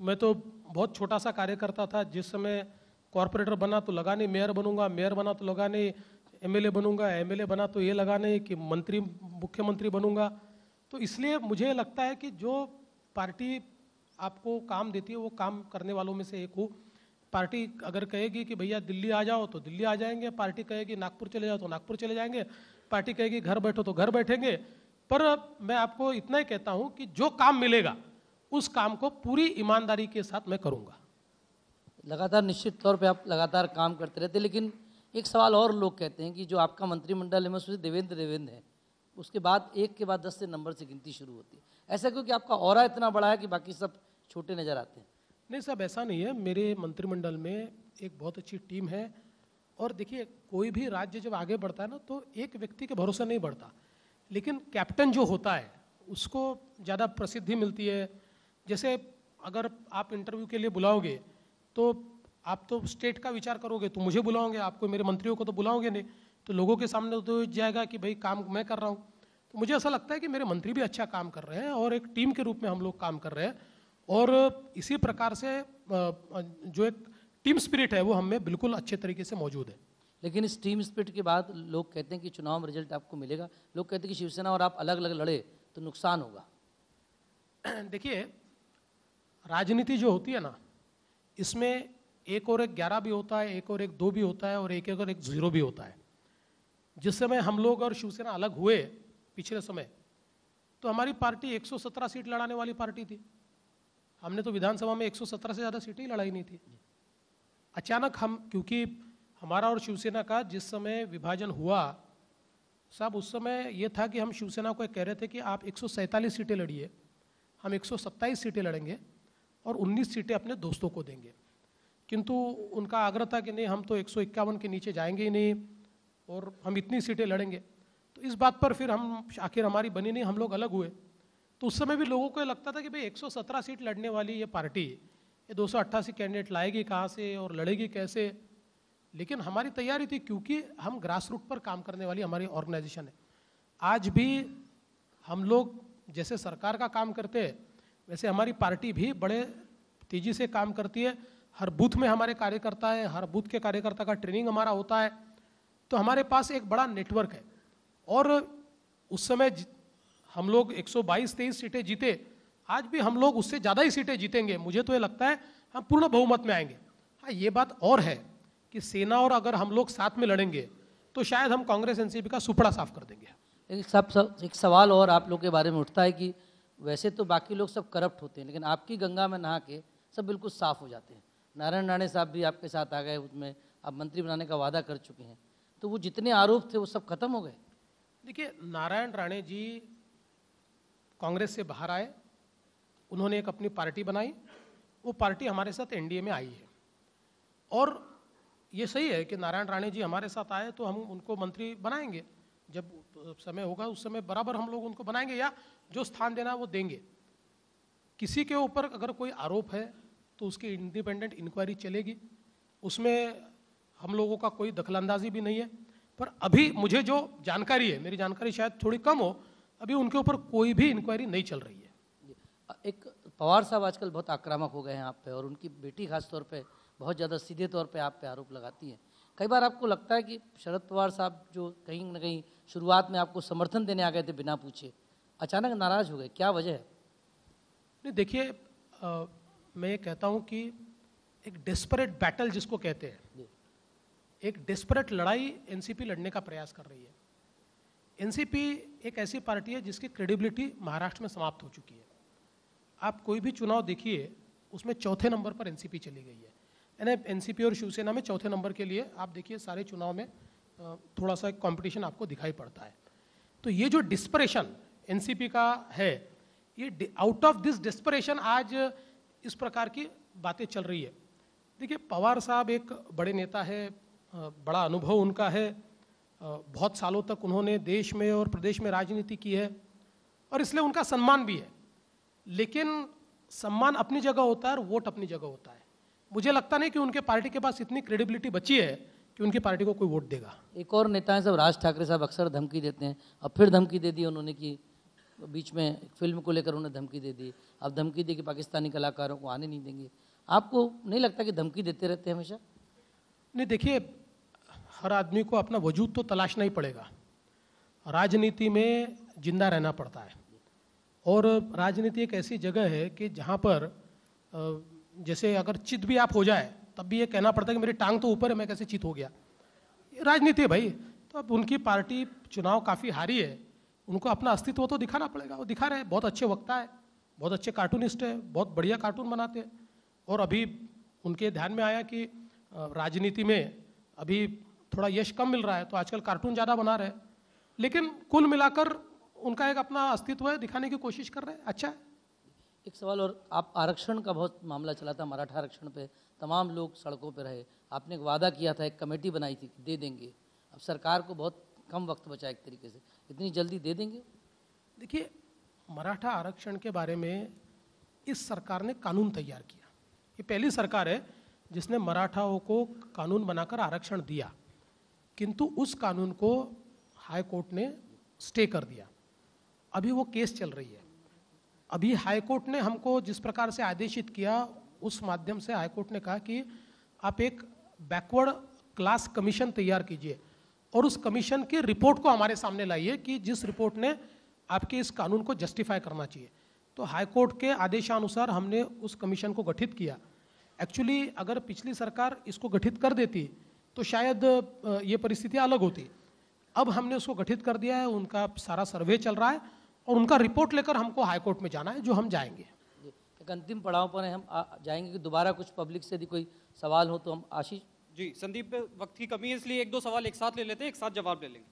मैं तो बहुत छोटा सा कार्यकर्ता था, जिस समय कॉरपोरेटर बना तो लगा नहीं मेयर बनूंगा, मेयर बना तो लगा नहीं एमएलए बनूंगा, एमएलए बना तो ये लगा नहीं कि मंत्री मुख्यमंत्री बनूंगा। तो इसलिए मुझे लगता है कि जो पार्टी आपको काम देती है वो काम करने वालों में से एक हूँ। पार्टी अगर कहेगी कि भैया दिल्ली आ जाओ तो दिल्ली आ जाएंगे, पार्टी कहेगी नागपुर चले जाओ तो नागपुर चले जाएंगे, पार्टी कहेगी घर बैठो तो घर बैठेंगे। पर मैं आपको इतना ही कहता हूँ कि जो काम मिलेगा उस काम को पूरी ईमानदारी के साथ मैं करूँगा। लगातार निश्चित तौर पे आप लगातार काम करते रहते, लेकिन एक सवाल और लोग कहते हैं कि जो आपका मंत्रिमंडल है में उसमें देवेंद्र है, उसके बाद एक के बाद 10 से नंबर से गिनती शुरू होती है। ऐसा क्योंकि आपका ऑरा इतना बड़ा है कि बाकी सब छोटे नजर आते हैं? नहीं साहब, ऐसा नहीं है। मेरे मंत्रिमंडल में एक बहुत अच्छी टीम है। और देखिए कोई भी राज्य जब आगे बढ़ता है ना तो एक व्यक्ति के भरोसे नहीं बढ़ता, लेकिन कैप्टन जो होता है उसको ज़्यादा प्रसिद्धि मिलती है। जैसे अगर आप इंटरव्यू के लिए बुलाओगे तो आप तो स्टेट का विचार करोगे तो मुझे बुलाओगे, आपको मेरे मंत्रियों को तो बुलाओगे नहीं, तो लोगों के सामने तो जाएगा कि भाई काम मैं कर रहा हूँ। तो मुझे ऐसा लगता है कि मेरे मंत्री भी अच्छा काम कर रहे हैं और एक टीम के रूप में हम लोग काम कर रहे हैं। और इसी प्रकार से जो एक टीम स्पिरिट है वो हम में बिल्कुल अच्छे तरीके से मौजूद है। लेकिन इस टीम स्पिरिट के बाद लोग कहते हैं कि चुनाव में रिजल्ट आपको मिलेगा, लोग कहते हैं कि शिवसेना और आप अलग अलग लड़े तो नुकसान होगा। देखिए राजनीति जो होती है ना, इसमें एक और एक 11 भी होता है, एक और एक 2 भी होता है और एक और एक 0 भी होता है। जिस समय हम लोग और शिवसेना अलग हुए पिछले समय, तो हमारी पार्टी 117 सीट लड़ाने वाली पार्टी थी। हमने तो विधानसभा में 117 से ज़्यादा सीटें ही लड़ाई नहीं थी। अचानक हम, क्योंकि हमारा और शिवसेना का जिस समय विभाजन हुआ साहब, उस समय ये था कि हम शिवसेना को कह रहे थे कि आप 147 सीटें लड़िए, हम 127 सीटें लड़ेंगे और 19 सीटें अपने दोस्तों को देंगे। किंतु उनका आग्रह था कि नहीं, हम तो 151 के नीचे जाएंगे ही नहीं और हम इतनी सीटें लड़ेंगे। तो इस बात पर फिर हम आखिर हमारी बनी नहीं, हम लोग अलग हुए। तो उस समय भी लोगों को लगता था कि भाई 117 सीट लड़ने वाली ये पार्टी ये 288 कैंडिडेट लाएगी कहाँ से और लड़ेगी कैसे। लेकिन हमारी तैयारी थी, क्योंकि हम ग्रास रूट पर काम करने वाली हमारी ऑर्गेनाइजेशन है। आज भी हम लोग जैसे सरकार का काम करते हैं वैसे हमारी पार्टी भी बड़े तेजी से काम करती है। हर बूथ में हमारे कार्यकर्ता है, हर बूथ के कार्यकर्ता का ट्रेनिंग हमारा होता है। तो हमारे पास एक बड़ा नेटवर्क है। और उस समय हम लोग 122-23 सीटें जीते, आज भी हम लोग उससे ज़्यादा ही सीटें जीतेंगे। मुझे तो ये लगता है हम पूर्ण बहुमत में आएंगे। हाँ, ये बात और है कि सेना और अगर हम लोग साथ में लड़ेंगे तो शायद हम कांग्रेस एनसीपी का सुपड़ा साफ कर देंगे। एक सवाल और आप लोग के बारे में उठता है कि वैसे तो बाकी लोग सब करप्ट होते हैं, लेकिन आपकी गंगा में नहा के सब बिल्कुल साफ हो जाते हैं। नारायण राणे साहब भी आपके साथ आ गए, उसमें आप मंत्री बनाने का वादा कर चुके हैं। तो वो जितने आरोप थे वो सब खत्म हो गए। देखिए, नारायण राणे जी कांग्रेस से बाहर आए, उन्होंने एक अपनी पार्टी बनाई, वो पार्टी हमारे साथ एनडीए में आई है। और ये सही है कि नारायण राणे जी हमारे साथ आए तो हम उनको मंत्री बनाएंगे, जब समय होगा उस समय बराबर हम लोग उनको बनाएंगे, या जो स्थान देना है वो देंगे। किसी के ऊपर अगर कोई आरोप है तो उसकी इंडिपेंडेंट इंक्वायरी चलेगी, उसमें हम लोगों का कोई दखलंदाजी भी नहीं है। पर अभी मुझे जो जानकारी है, मेरी जानकारी शायद थोड़ी कम हो, अभी उनके ऊपर कोई भी इंक्वायरी नहीं चल रही है। एक पवार साहब आजकल बहुत आक्रामक हो गए हैं आप पे, और उनकी बेटी खास तौर पे बहुत ज़्यादा सीधे तौर पे आप पे आरोप लगाती हैं। कई बार आपको लगता है कि शरद पवार साहब जो कहीं ना कहीं शुरुआत में आपको समर्थन देने आ गए थे बिना पूछे, अचानक नाराज हो गए, क्या वजह है? नहीं, देखिए, मैं ये कहता हूँ कि एक डेस्परेट बैटल जिसको कहते हैं, एक डेस्परेट लड़ाई एनसीपी लड़ने का प्रयास कर रही है। एनसीपी एक ऐसी पार्टी है जिसकी क्रेडिबिलिटी महाराष्ट्र में समाप्त हो चुकी है। आप कोई भी चुनाव देखिए, उसमें चौथे नंबर पर एनसीपी चली गई है। यानी एनसीपी और शिवसेना में चौथे नंबर के लिए आप देखिए सारे चुनाव में थोड़ा सा कंपटीशन आपको दिखाई पड़ता है। तो ये जो डिस्परेशन एनसीपी का है, ये आउट ऑफ दिस डिस्परेशन आज इस प्रकार की बातें चल रही है। देखिए, पवार साहब एक बड़े नेता है, बड़ा अनुभव उनका है, बहुत सालों तक उन्होंने देश में और प्रदेश में राजनीति की है, और इसलिए उनका सम्मान भी है। लेकिन सम्मान अपनी जगह होता है और वोट अपनी जगह होता है। मुझे लगता नहीं कि उनके पार्टी के पास इतनी क्रेडिबिलिटी बची है कि उनकी पार्टी को कोई वोट देगा। एक और नेता है सब, राज ठाकरे साहब अक्सर धमकी देते हैं, अब फिर धमकी दे दी उन्होंने कि बीच में एक फिल्म को लेकर उन्होंने धमकी दे दी, अब धमकी दी कि पाकिस्तानी कलाकारों को आने नहीं देंगे। आपको नहीं लगता कि धमकी देते रहते हैं हमेशा? नहीं, देखिए, हर आदमी को अपना वजूद तो तलाशना ही पड़ेगा। राजनीति में जिंदा रहना पड़ता है, और राजनीति एक ऐसी जगह है कि जहाँ पर जैसे अगर चित भी आप हो जाए तब भी ये कहना पड़ता है कि मेरी टांग तो ऊपर है, मैं कैसे चित हो गया। ये राजनीति है भाई। तो अब उनकी पार्टी चुनाव काफ़ी हारी है, उनको अपना अस्तित्व तो दिखाना पड़ेगा, वो दिखा रहे हैं। बहुत अच्छे वक्ता है, बहुत अच्छे कार्टूनिस्ट है, बहुत बढ़िया कार्टून बनाते हैं। और अभी उनके ध्यान में आया कि राजनीति में अभी थोड़ा यश कम मिल रहा है, तो आजकल कार्टून ज़्यादा बना रहे हैं। लेकिन कुल मिलाकर उनका एक अपना अस्तित्व है, दिखाने की कोशिश कर रहे हैं, अच्छा है। एक सवाल और, आप आरक्षण का बहुत मामला चला था, मराठा आरक्षण पे तमाम लोग सड़कों पे रहे, आपने एक वादा किया था, एक कमेटी बनाई थी कि दे देंगे, अब सरकार को बहुत कम वक्त बचा एक तरीके से, इतनी जल्दी दे देंगे? देखिए, मराठा आरक्षण के बारे में इस सरकार ने कानून तैयार किया। ये पहली सरकार है जिसने मराठाओं को कानून बनाकर आरक्षण दिया, किंतु उस कानून को हाई कोर्ट ने स्टे कर दिया। अभी वो केस चल रही है। अभी हाई कोर्ट ने हमको जिस प्रकार से आदेशित किया, उस माध्यम से हाई कोर्ट ने कहा कि आप एक बैकवर्ड क्लास कमीशन तैयार कीजिए और उस कमीशन की रिपोर्ट को हमारे सामने लाइए कि जिस रिपोर्ट ने आपके इस कानून को जस्टिफाई करना चाहिए। तो हाई कोर्ट के आदेशानुसार हमने उस कमीशन को गठित किया। एक्चुअली अगर पिछली सरकार इसको गठित कर देती तो शायद ये परिस्थिति अलग होती। अब हमने उसको गठित कर दिया है, उनका सारा सर्वे चल रहा है और उनका रिपोर्ट लेकर हमको हाई कोर्ट में जाना है, जो हम जाएंगे। एक अंतिम पड़ाव पर है, हम जाएंगे कि दोबारा कुछ पब्लिक से यदि कोई सवाल हो तो हम। आशीष जी, संदीप पे वक्त की कमी है, इसलिए एक दो सवाल एक साथ ले लेते हैं, एक साथ जवाब ले लेंगे।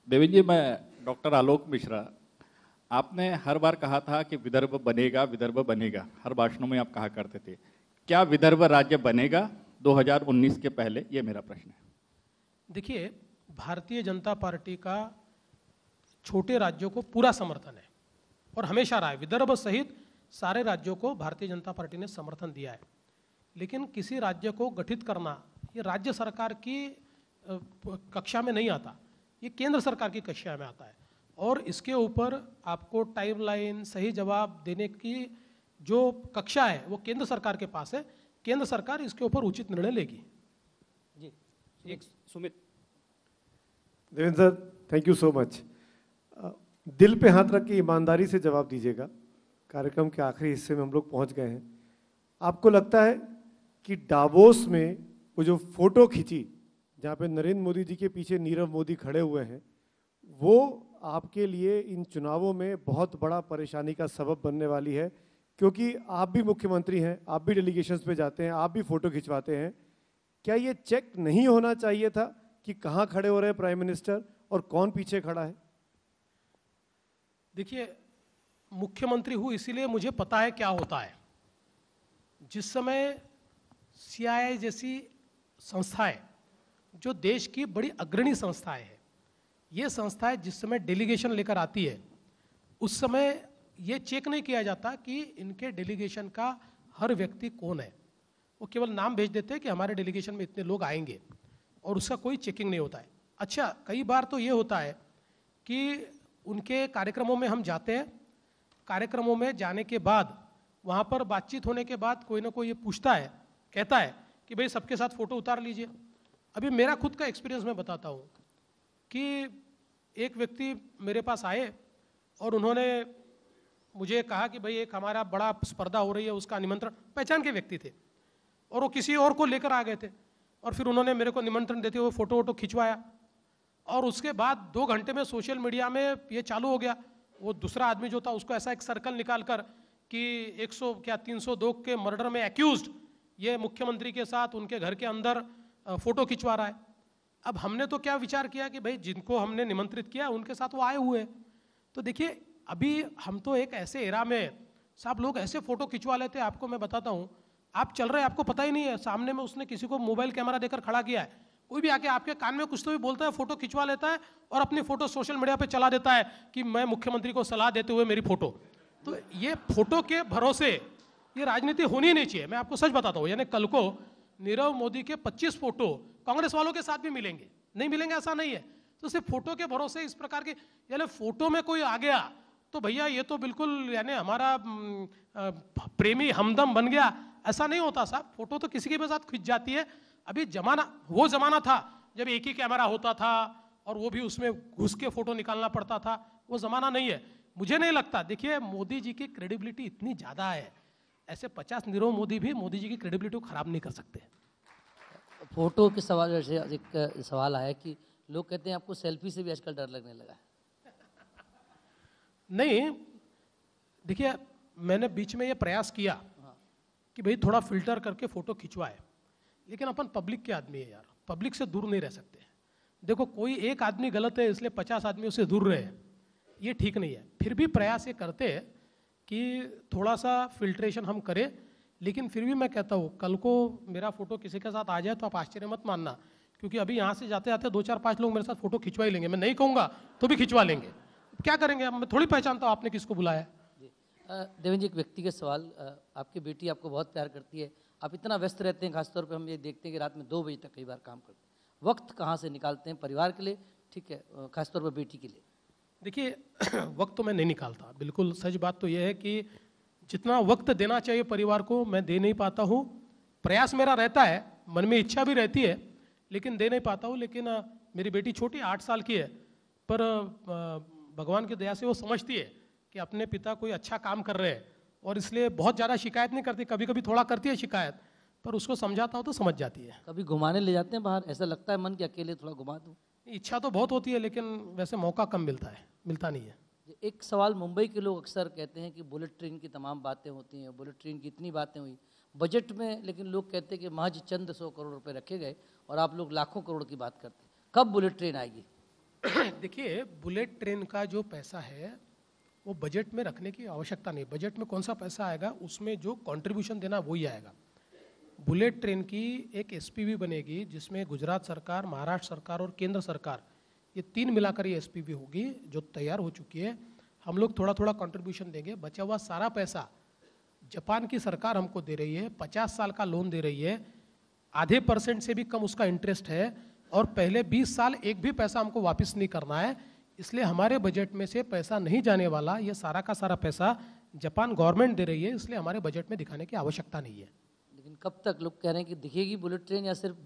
देवेंद्र जी, मैं डॉक्टर आलोक मिश्रा। आपने हर बार कहा था कि विदर्भ बनेगा, विदर्भ बनेगा, हर भाषणों में आप कहा करते थे। क्या विदर्भ राज्य बनेगा 2019 के पहले? ये मेरा प्रश्न है। देखिए, भारतीय जनता पार्टी का छोटे राज्यों को पूरा समर्थन है और हमेशा रहा है। विदर्भ सहित सारे राज्यों को भारतीय जनता पार्टी ने समर्थन दिया है। लेकिन किसी राज्य को गठित करना ये राज्य सरकार की कक्षा में नहीं आता, ये केंद्र सरकार की कक्षा में आता है। और इसके ऊपर आपको टाइमलाइन, सही जवाब देने की जो कक्षा है वो केंद्र सरकार के पास है। केंद्र सरकार इसके ऊपर उचित निर्णय लेगी। जी, एक Sumit. Devendra sir, thank you so much. दिल पे हाथ रख के ईमानदारी से जवाब दीजिएगा। कार्यक्रम के आखिरी हिस्से में हम लोग पहुंच गए हैं। आपको लगता है कि डावोस में वो जो फोटो खींची जहाँ पे नरेंद्र मोदी जी के पीछे नीरव मोदी खड़े हुए हैं, वो आपके लिए इन चुनावों में बहुत बड़ा परेशानी का सबब बनने वाली है? क्योंकि आप भी मुख्यमंत्री हैं, आप भी डेलीगेशंस पे जाते हैं, आप भी फोटो खिंचवाते हैं। क्या ये चेक नहीं होना चाहिए था कि कहाँ खड़े हो रहे हैं प्राइम मिनिस्टर और कौन पीछे खड़ा है? देखिए, मुख्यमंत्री हूँ इसीलिए मुझे पता है क्या होता है। जिस समय सीआईआई जैसी संस्थाएं, जो देश की बड़ी अग्रणी संस्थाएं हैं, ये संस्थाएं जिस समय डेलीगेशन लेकर आती है, उस समय ये चेक नहीं किया जाता कि इनके डेलीगेशन का हर व्यक्ति कौन है। वो केवल नाम भेज देते हैं कि हमारे डेलीगेशन में इतने लोग आएंगे, और उसका कोई चेकिंग नहीं होता है। अच्छा, कई बार तो ये होता है कि उनके कार्यक्रमों में हम जाते हैं, कार्यक्रमों में जाने के बाद वहाँ पर बातचीत होने के बाद कोई ना कोई ये पूछता है, कहता है कि भाई सबके साथ फ़ोटो उतार लीजिए। अभी मेरा खुद का एक्सपीरियंस मैं बताता हूँ कि एक व्यक्ति मेरे पास आए और उन्होंने मुझे कहा कि भाई एक हमारा बड़ा स्पर्धा हो रही है, उसका निमंत्रण, पहचान के व्यक्ति थे और वो किसी और को लेकर आ गए थे, और फिर उन्होंने मेरे को निमंत्रण देते हुए फ़ोटो वोटो खिंचवाया, और उसके बाद 2 घंटे में सोशल मीडिया में ये चालू हो गया। वो दूसरा आदमी जो था उसको ऐसा एक सर्कल निकाल कर कि 302 के मर्डर में एक्यूज्ड ये मुख्यमंत्री के साथ उनके घर के अंदर फ़ोटो खिंचवा रहा है। अब हमने तो क्या विचार किया कि भाई जिनको हमने निमंत्रित किया उनके साथ वो आए हुए हैं। तो देखिए, अभी हम तो एक ऐसे एरा में साहब लोग ऐसे फ़ोटो खिंचवा लेते हैं, आपको मैं बताता हूँ, आप चल रहे हैं, आपको पता ही नहीं है, सामने में उसने किसी को मोबाइल कैमरा देकर खड़ा किया है, कोई भी आके आपके कान में कुछ तो भी बोलता है, फ़ोटो खिंचवा लेता है और अपनी फ़ोटो सोशल मीडिया पे चला देता है कि मैं मुख्यमंत्री को सलाह देते हुए मेरी फ़ोटो। तो ये फ़ोटो के भरोसे ये राजनीति होनी नहीं चाहिए। मैं आपको सच बताता हूँ, यानी कल को नीरव मोदी के 25 फ़ोटो कांग्रेस वालों के साथ भी मिलेंगे, नहीं मिलेंगे ऐसा नहीं है। तो सिर्फ फ़ोटो के भरोसे इस प्रकार के, यानी फ़ोटो में कोई आ गया तो भैया ये तो बिल्कुल यानी हमारा प्रेमी हमदम बन गया, ऐसा नहीं होता साहब। फ़ोटो तो किसी के भी साथ खिंच जाती है। अभी जमाना, वो जमाना था जब एक ही कैमरा होता था और वो भी उसमें घुस के फ़ोटो निकालना पड़ता था, वो ज़माना नहीं है। मुझे नहीं लगता, देखिए मोदी जी की क्रेडिबिलिटी इतनी ज़्यादा है, ऐसे 50 नीरव मोदी भी मोदी जी की क्रेडिबिलिटी को ख़राब नहीं कर सकते। फोटो के सवाल से एक सवाल आया कि लोग कहते हैं आपको सेल्फी से भी आजकल डर लगने लगा है। नहीं, देखिए मैंने बीच में ये प्रयास किया कि भाई थोड़ा फिल्टर करके फ़ोटो खिंचवाए, लेकिन अपन पब्लिक के आदमी है यार, पब्लिक से दूर नहीं रह सकते। देखो, कोई एक आदमी गलत है इसलिए 50 आदमी उससे दूर रहे, ये ठीक नहीं है। फिर भी प्रयास ये करते हैं कि थोड़ा सा फिल्ट्रेशन हम करें, लेकिन फिर भी मैं कहता हूँ कल को मेरा फ़ोटो किसी के साथ आ जाए तो आप आश्चर्य मत मानना, क्योंकि अभी यहाँ से जाते जाते 2-4-5 लोग मेरे साथ फ़ोटो खिंचवा ही लेंगे। मैं नहीं कहूँगा तो भी खिंचवा लेंगे, क्या करेंगे। अब मैं थोड़ी पहचानता हूँ आपने किसको बुलाया। देवेंद्र जी, एक व्यक्तिगत सवाल, आपकी बेटी आपको बहुत प्यार करती है, आप इतना व्यस्त रहते हैं, खासतौर पे हम ये देखते हैं कि रात में 2 बजे तक कई बार काम करते हैं, वक्त कहाँ से निकालते हैं परिवार के लिए, ठीक है, खासतौर पर बेटी के लिए? देखिए वक्त तो मैं नहीं निकालता, बिल्कुल सच बात तो यह है कि जितना वक्त देना चाहिए परिवार को मैं दे नहीं पाता हूँ। प्रयास मेरा रहता है, मन में इच्छा भी रहती है, लेकिन दे नहीं पाता हूँ। लेकिन मेरी बेटी छोटी 8 साल की है, पर भगवान की दया से वो समझती है कि अपने पिता कोई अच्छा काम कर रहे हैं, और इसलिए बहुत ज़्यादा शिकायत नहीं करती, कभी कभी थोड़ा करती है शिकायत, पर उसको समझाता हूँ तो समझ जाती है। कभी घुमाने ले जाते हैं बाहर, ऐसा लगता है मन कि अकेले थोड़ा घुमा दूँ? इच्छा तो बहुत होती है, लेकिन वैसे मौका कम मिलता नहीं है। एक सवाल, मुंबई के लोग अक्सर कहते हैं कि बुलेट ट्रेन की तमाम बातें होती हैं, बुलेट ट्रेन की इतनी बातें हुई बजट में, लेकिन लोग कहते हैं कि महज चंद 100 करोड़ रुपए रखे गए और आप लोग लाखों करोड़ की बात करते हैं। कब बुलेट ट्रेन आएगी? देखिए, बुलेट ट्रेन का जो पैसा है वो बजट में रखने की आवश्यकता नहीं। बजट में कौन सा पैसा आएगा, उसमें जो कंट्रीब्यूशन देना वही आएगा। बुलेट ट्रेन की एक एसपीवी बनेगी जिसमें गुजरात सरकार, महाराष्ट्र सरकार और केंद्र सरकार, ये 3 मिलाकर ये एसपीवी होगी जो तैयार हो चुकी है। हम लोग थोड़ा थोड़ा कंट्रीब्यूशन देंगे। बचा हुआ सारा पैसा जापान की सरकार हमको दे रही है, 50 साल का लोन दे रही है, आधे % से भी कम उसका इंटरेस्ट है, और पहले 20 साल एक भी पैसा हमको वापस नहीं करना है। इसलिए हमारे बजट में से पैसा नहीं जाने वाला, ये सारा का सारा पैसा जापान गवर्नमेंट दे रही है, इसलिए हमारे बजट में दिखाने की आवश्यकता नहीं है। लेकिन कब तक लोग कह रहे हैं कि दिखेगी बुलेट ट्रेन, या सिर्फ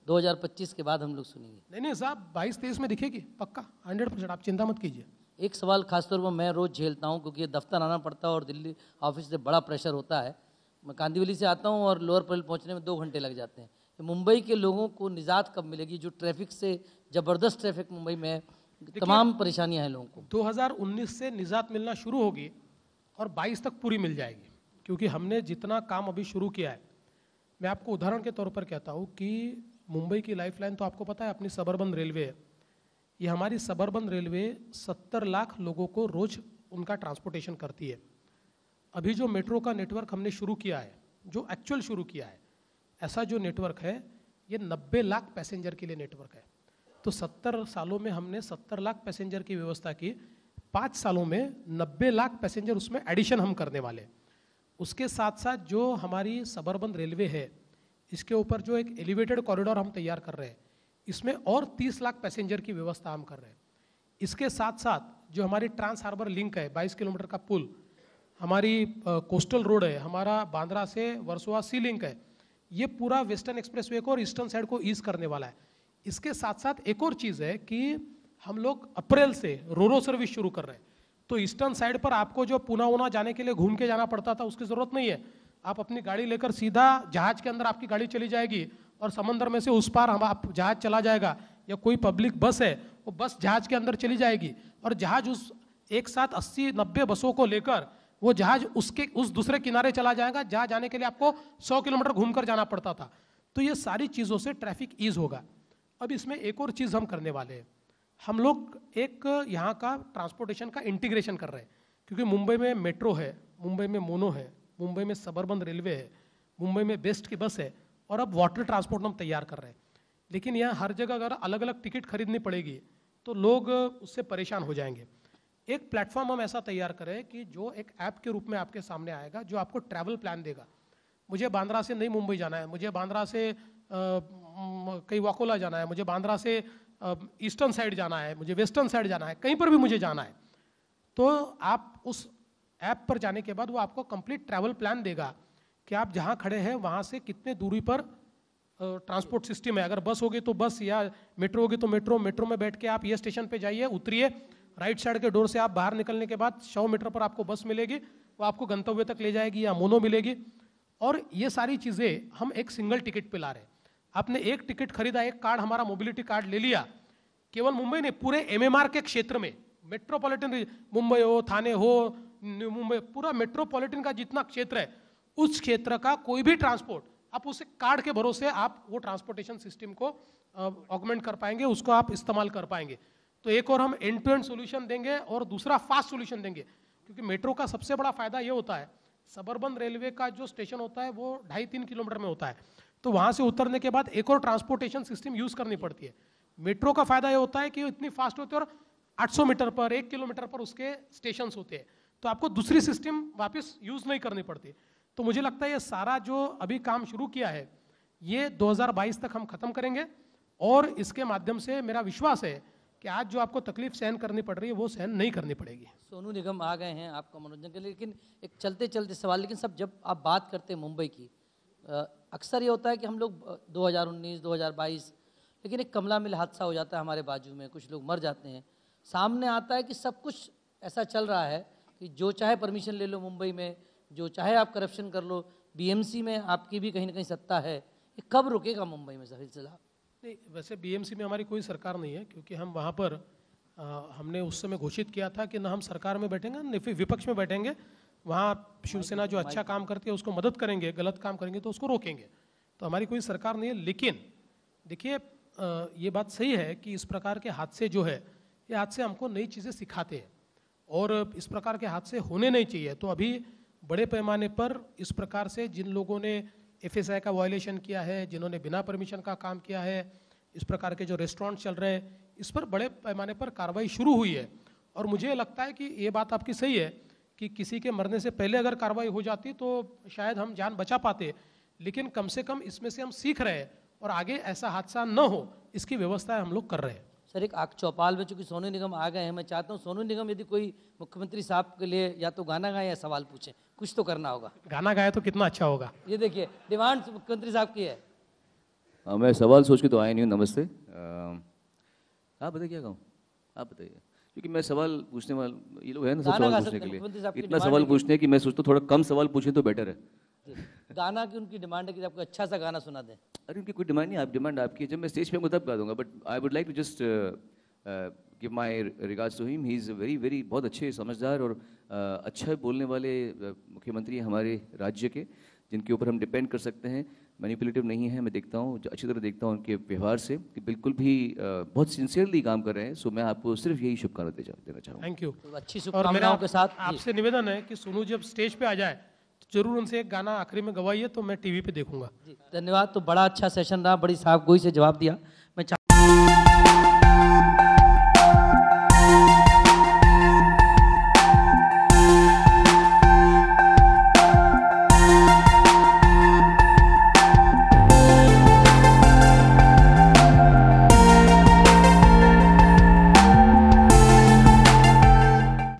2025 के बाद हम लोग सुनेंगे? नहीं साहब, 22-23 में दिखेगी पक्का, 100%, आप चिंता मत कीजिए। एक सवाल खासतौर पर मैं रोज़ झेलता हूँ, क्योंकि दफ्तर आना पड़ता है और दिल्ली ऑफिस से बड़ा प्रेशर होता है। मैं कांदिवली से आता हूँ और लोअर परेल पहुँचने में 2 घंटे लग जाते हैं। मुंबई के लोगों को निजात कब मिलेगी? जो ट्रैफिक से, ज़बरदस्त ट्रैफिक मुंबई में है, तमाम परेशानियां हैं लोगों को। 2019 से निजात मिलना शुरू होगी और 22 तक पूरी मिल जाएगी, क्योंकि हमने जितना काम अभी शुरू किया है। मैं आपको उदाहरण के तौर पर कहता हूँ कि मुंबई की लाइफलाइन तो आपको पता है अपनी सबअर्बन रेलवे है। ये हमारी सबअर्बन रेलवे 70 लाख लोगों को रोज उनका ट्रांसपोर्टेशन करती है। अभी जो मेट्रो का नेटवर्क हमने शुरू किया है, जो एक्चुअल शुरू किया है, ऐसा जो नेटवर्क है ये 90 लाख पैसेंजर के लिए नेटवर्क है। तो 70 सालों में हमने 70 लाख पैसेंजर की व्यवस्था की, 5 सालों में 90 लाख पैसेंजर उसमें एडिशन हम करने वाले। उसके साथ साथ जो हमारी सबअर्बन रेलवे है, इसके ऊपर जो एक एलिवेटेड कॉरिडोर हम तैयार कर रहे हैं, इसमें और 30 लाख पैसेंजर की व्यवस्था हम कर रहे हैं। इसके साथ साथ जो हमारी ट्रांस हार्बर लिंक है, 22 किलोमीटर का पुल, हमारी कोस्टल रोड है, हमारा बांद्रा से वर्सोवा सी लिंक है, ये पूरा वेस्टर्न एक्सप्रेसवे को और ईस्टर्न साइड को ईज करने वाला है। इसके साथ साथ एक और चीज़ है कि हम लोग अप्रैल से रोरो सर्विस शुरू कर रहे हैं। तो ईस्टर्न साइड पर आपको जो पूना वूना जाने के लिए घूम के जाना पड़ता था, उसकी ज़रूरत नहीं है। आप अपनी गाड़ी लेकर सीधा जहाज के अंदर आपकी गाड़ी चली जाएगी और समंदर में से उस पार हम आप जहाज चला जाएगा, या कोई पब्लिक बस है वो बस जहाज के अंदर चली जाएगी और जहाज उस एक साथ 80-90 बसों को लेकर वो जहाज उस दूसरे किनारे चला जाएगा जहाँ जाने के लिए आपको 100 किलोमीटर घूमकर जाना पड़ता था। तो ये सारी चीज़ों से ट्रैफिक ईज होगा। अब इसमें एक और चीज़ हम करने वाले हैं, हम लोग एक यहाँ का ट्रांसपोर्टेशन का इंटीग्रेशन कर रहे हैं, क्योंकि मुंबई में मेट्रो है, मुंबई में मोनो है, मुंबई में सबअर्बन रेलवे है, मुंबई में बेस्ट की बस है, और अब वाटर ट्रांसपोर्ट हम तैयार कर रहे हैं। लेकिन यहाँ हर जगह अगर अलग अलग टिकट खरीदनी पड़ेगी तो लोग उससे परेशान हो जाएंगे। एक प्लेटफॉर्म हम ऐसा तैयार करें कि जो एक ऐप के रूप में आपके सामने आएगा, जो आपको ट्रैवल प्लान देगा। मुझे बांद्रा से नई मुंबई जाना है, मुझे बांद्रा से कहीं वाकोला जाना है, मुझे बांद्रा से ईस्टर्न साइड जाना है, मुझे वेस्टर्न साइड जाना है, कहीं पर भी मुझे जाना है, तो आप उस ऐप पर जाने के बाद वो आपको कंप्लीट ट्रैवल प्लान देगा कि आप जहाँ खड़े हैं वहाँ से कितने दूरी पर ट्रांसपोर्ट सिस्टम है। अगर बस होगी तो बस, या मेट्रो होगी तो मेट्रो, मेट्रो में बैठ के आप ये स्टेशन पे जाइए, उतरिए, राइट साइड के डोर से आप बाहर निकलने के बाद 100 मीटर पर आपको बस मिलेगी, वो आपको गंतव्य तक ले जाएगी, या मोनो मिलेगी। और ये सारी चीज़ें हम एक सिंगल टिकट पे ला रहे हैं। आपने एक टिकट खरीदा, एक कार्ड हमारा मोबिलिटी कार्ड ले लिया, केवल मुंबई नहीं पूरे MMR के क्षेत्र में, मेट्रोपॉलिटन मुंबई हो, थाने हो, मुंबई, पूरा मेट्रोपॉलिटन का जितना क्षेत्र है, उस क्षेत्र का कोई भी ट्रांसपोर्ट आप उसे कार्ड के भरोसे आप वो ट्रांसपोर्टेशन सिस्टम को ऑगमेंट कर पाएंगे, उसको आप इस्तेमाल कर पाएंगे। तो एक और हम एंड टू एंड सोल्यूशन देंगे और दूसरा फास्ट सोल्यूशन देंगे, क्योंकि मेट्रो का सबसे बड़ा फायदा ये होता है, सबअर्बन रेलवे का जो स्टेशन होता है वो 2.5-3 किलोमीटर में होता है, तो वहाँ से उतरने के बाद एक और ट्रांसपोर्टेशन सिस्टम यूज़ करनी पड़ती है। मेट्रो का फायदा ये होता है कि इतनी फास्ट होती है और 800 मीटर पर, 1 किलोमीटर पर उसके स्टेशन होते हैं, तो आपको दूसरी सिस्टम वापस यूज़ नहीं करनी पड़ती। तो मुझे लगता है ये सारा जो अभी काम शुरू किया है ये 2022 तक हम खत्म करेंगे, और इसके माध्यम से मेरा विश्वास है कि आज जो आपको तकलीफ सहन करनी पड़ रही है वो सहन नहीं करनी पड़ेगी। सोनू निगम आ गए हैं आपका मनोरंजन के लिए, लेकिन एक चलते चलते सवाल, लेकिन सब जब आप बात करते हैं मुंबई की, अक्सर ये होता है कि हम लोग 2019, 2022, लेकिन एक कमला मिल हादसा हो जाता है हमारे बाजू में, कुछ लोग मर जाते हैं, सामने आता है कि सब कुछ ऐसा चल रहा है कि जो चाहे परमिशन ले लो मुंबई में, जो चाहे आप करप्शन कर लो, BMC में आपकी भी कहीं ना कहीं सत्ता है, ये कब रुकेगा मुंबई में सिलसिला? नहीं, वैसे BMC में हमारी कोई सरकार नहीं है, क्योंकि हम वहाँ पर हमने उस समय घोषित किया था कि ना हम सरकार में बैठेंगे न फिर विपक्ष में बैठेंगे। वहाँ शिवसेना जो अच्छा काम करती है उसको मदद करेंगे, गलत काम करेंगे तो उसको रोकेंगे। तो हमारी कोई सरकार नहीं है। लेकिन देखिए, ये बात सही है कि इस प्रकार के हादसे जो है, ये हादसे हमको नई चीज़ें सिखाते हैं और इस प्रकार के हादसे होने नहीं चाहिए। तो अभी बड़े पैमाने पर इस प्रकार से जिन लोगों ने FSI का वायलेशन किया है, जिन्होंने बिना परमिशन का काम किया है, इस प्रकार के जो रेस्टोरेंट चल रहे हैं, इस पर बड़े पैमाने पर कार्रवाई शुरू हुई है। और मुझे लगता है कि ये बात आपकी सही है कि किसी के मरने से पहले अगर कार्रवाई हो जाती तो शायद हम जान बचा पाते, लेकिन कम से कम इसमें से हम सीख रहे हैं और आगे ऐसा हादसा न हो इसकी व्यवस्था हम लोग कर रहे हैं। सर, एक आग चौपाल में चूंकि सोनू निगम आ गए हैं, मैं चाहता हूँ सोनू निगम यदि कोई मुख्यमंत्री साहब के लिए या तो गाना गाएं या सवाल पूछें, कुछ तो करना होगा। गाना गाए तो कितना अच्छा होगा। ये देखिए, डिमांड मुख्यमंत्री साहब की है। मैं सवाल सोच के तो आया नहीं हूँ। नमस्ते। आप बताइए क्या कहूँ, आप बताइए, क्योंकि मैं सवाल पूछने वाला, ये लोग है ना सब सवाल पूछने के लिए, इतना सवाल पूछने की मैं सोचता हूँ थोड़ा कम सवाल पूछे तो बेटर है। गाना की उनकी डिमांड है कि आपको अच्छा सा गाना सुना दें। अरे उनकी कोई डिमांड नहीं, आप डिमांड आपकी है, जब मैं स्टेज पे तब गा दूंगा। But I would like to just give my regards to him. He is very बहुत अच्छे, समझदार और अच्छा बोलने वाले मुख्यमंत्री हमारे राज्य के, जिनके ऊपर हम डिपेंड कर सकते हैं। मैनिपुलेटिव नहीं है। मैं देखता हूँ, अच्छी तरह देखता हूँ उनके व्यवहार से कि बिल्कुल भी बहुत सिंसियरली काम कर रहे हैं। सो मैं आपको सिर्फ यही शुभकामनाएं देना चाहूँगा। Thank you. तो अच्छी और शुभकामनाओं मेरा के साथ आपसे निवेदन है कि सोनू जब स्टेज पे आ जाए तो जरूर उनसे एक गाना आखिरी में गवाइए, तो मैं टीवी पे देखूंगा। जी धन्यवाद। तो बड़ा अच्छा सेशन रहा, बड़ी साफ गोई से जवाब दिया।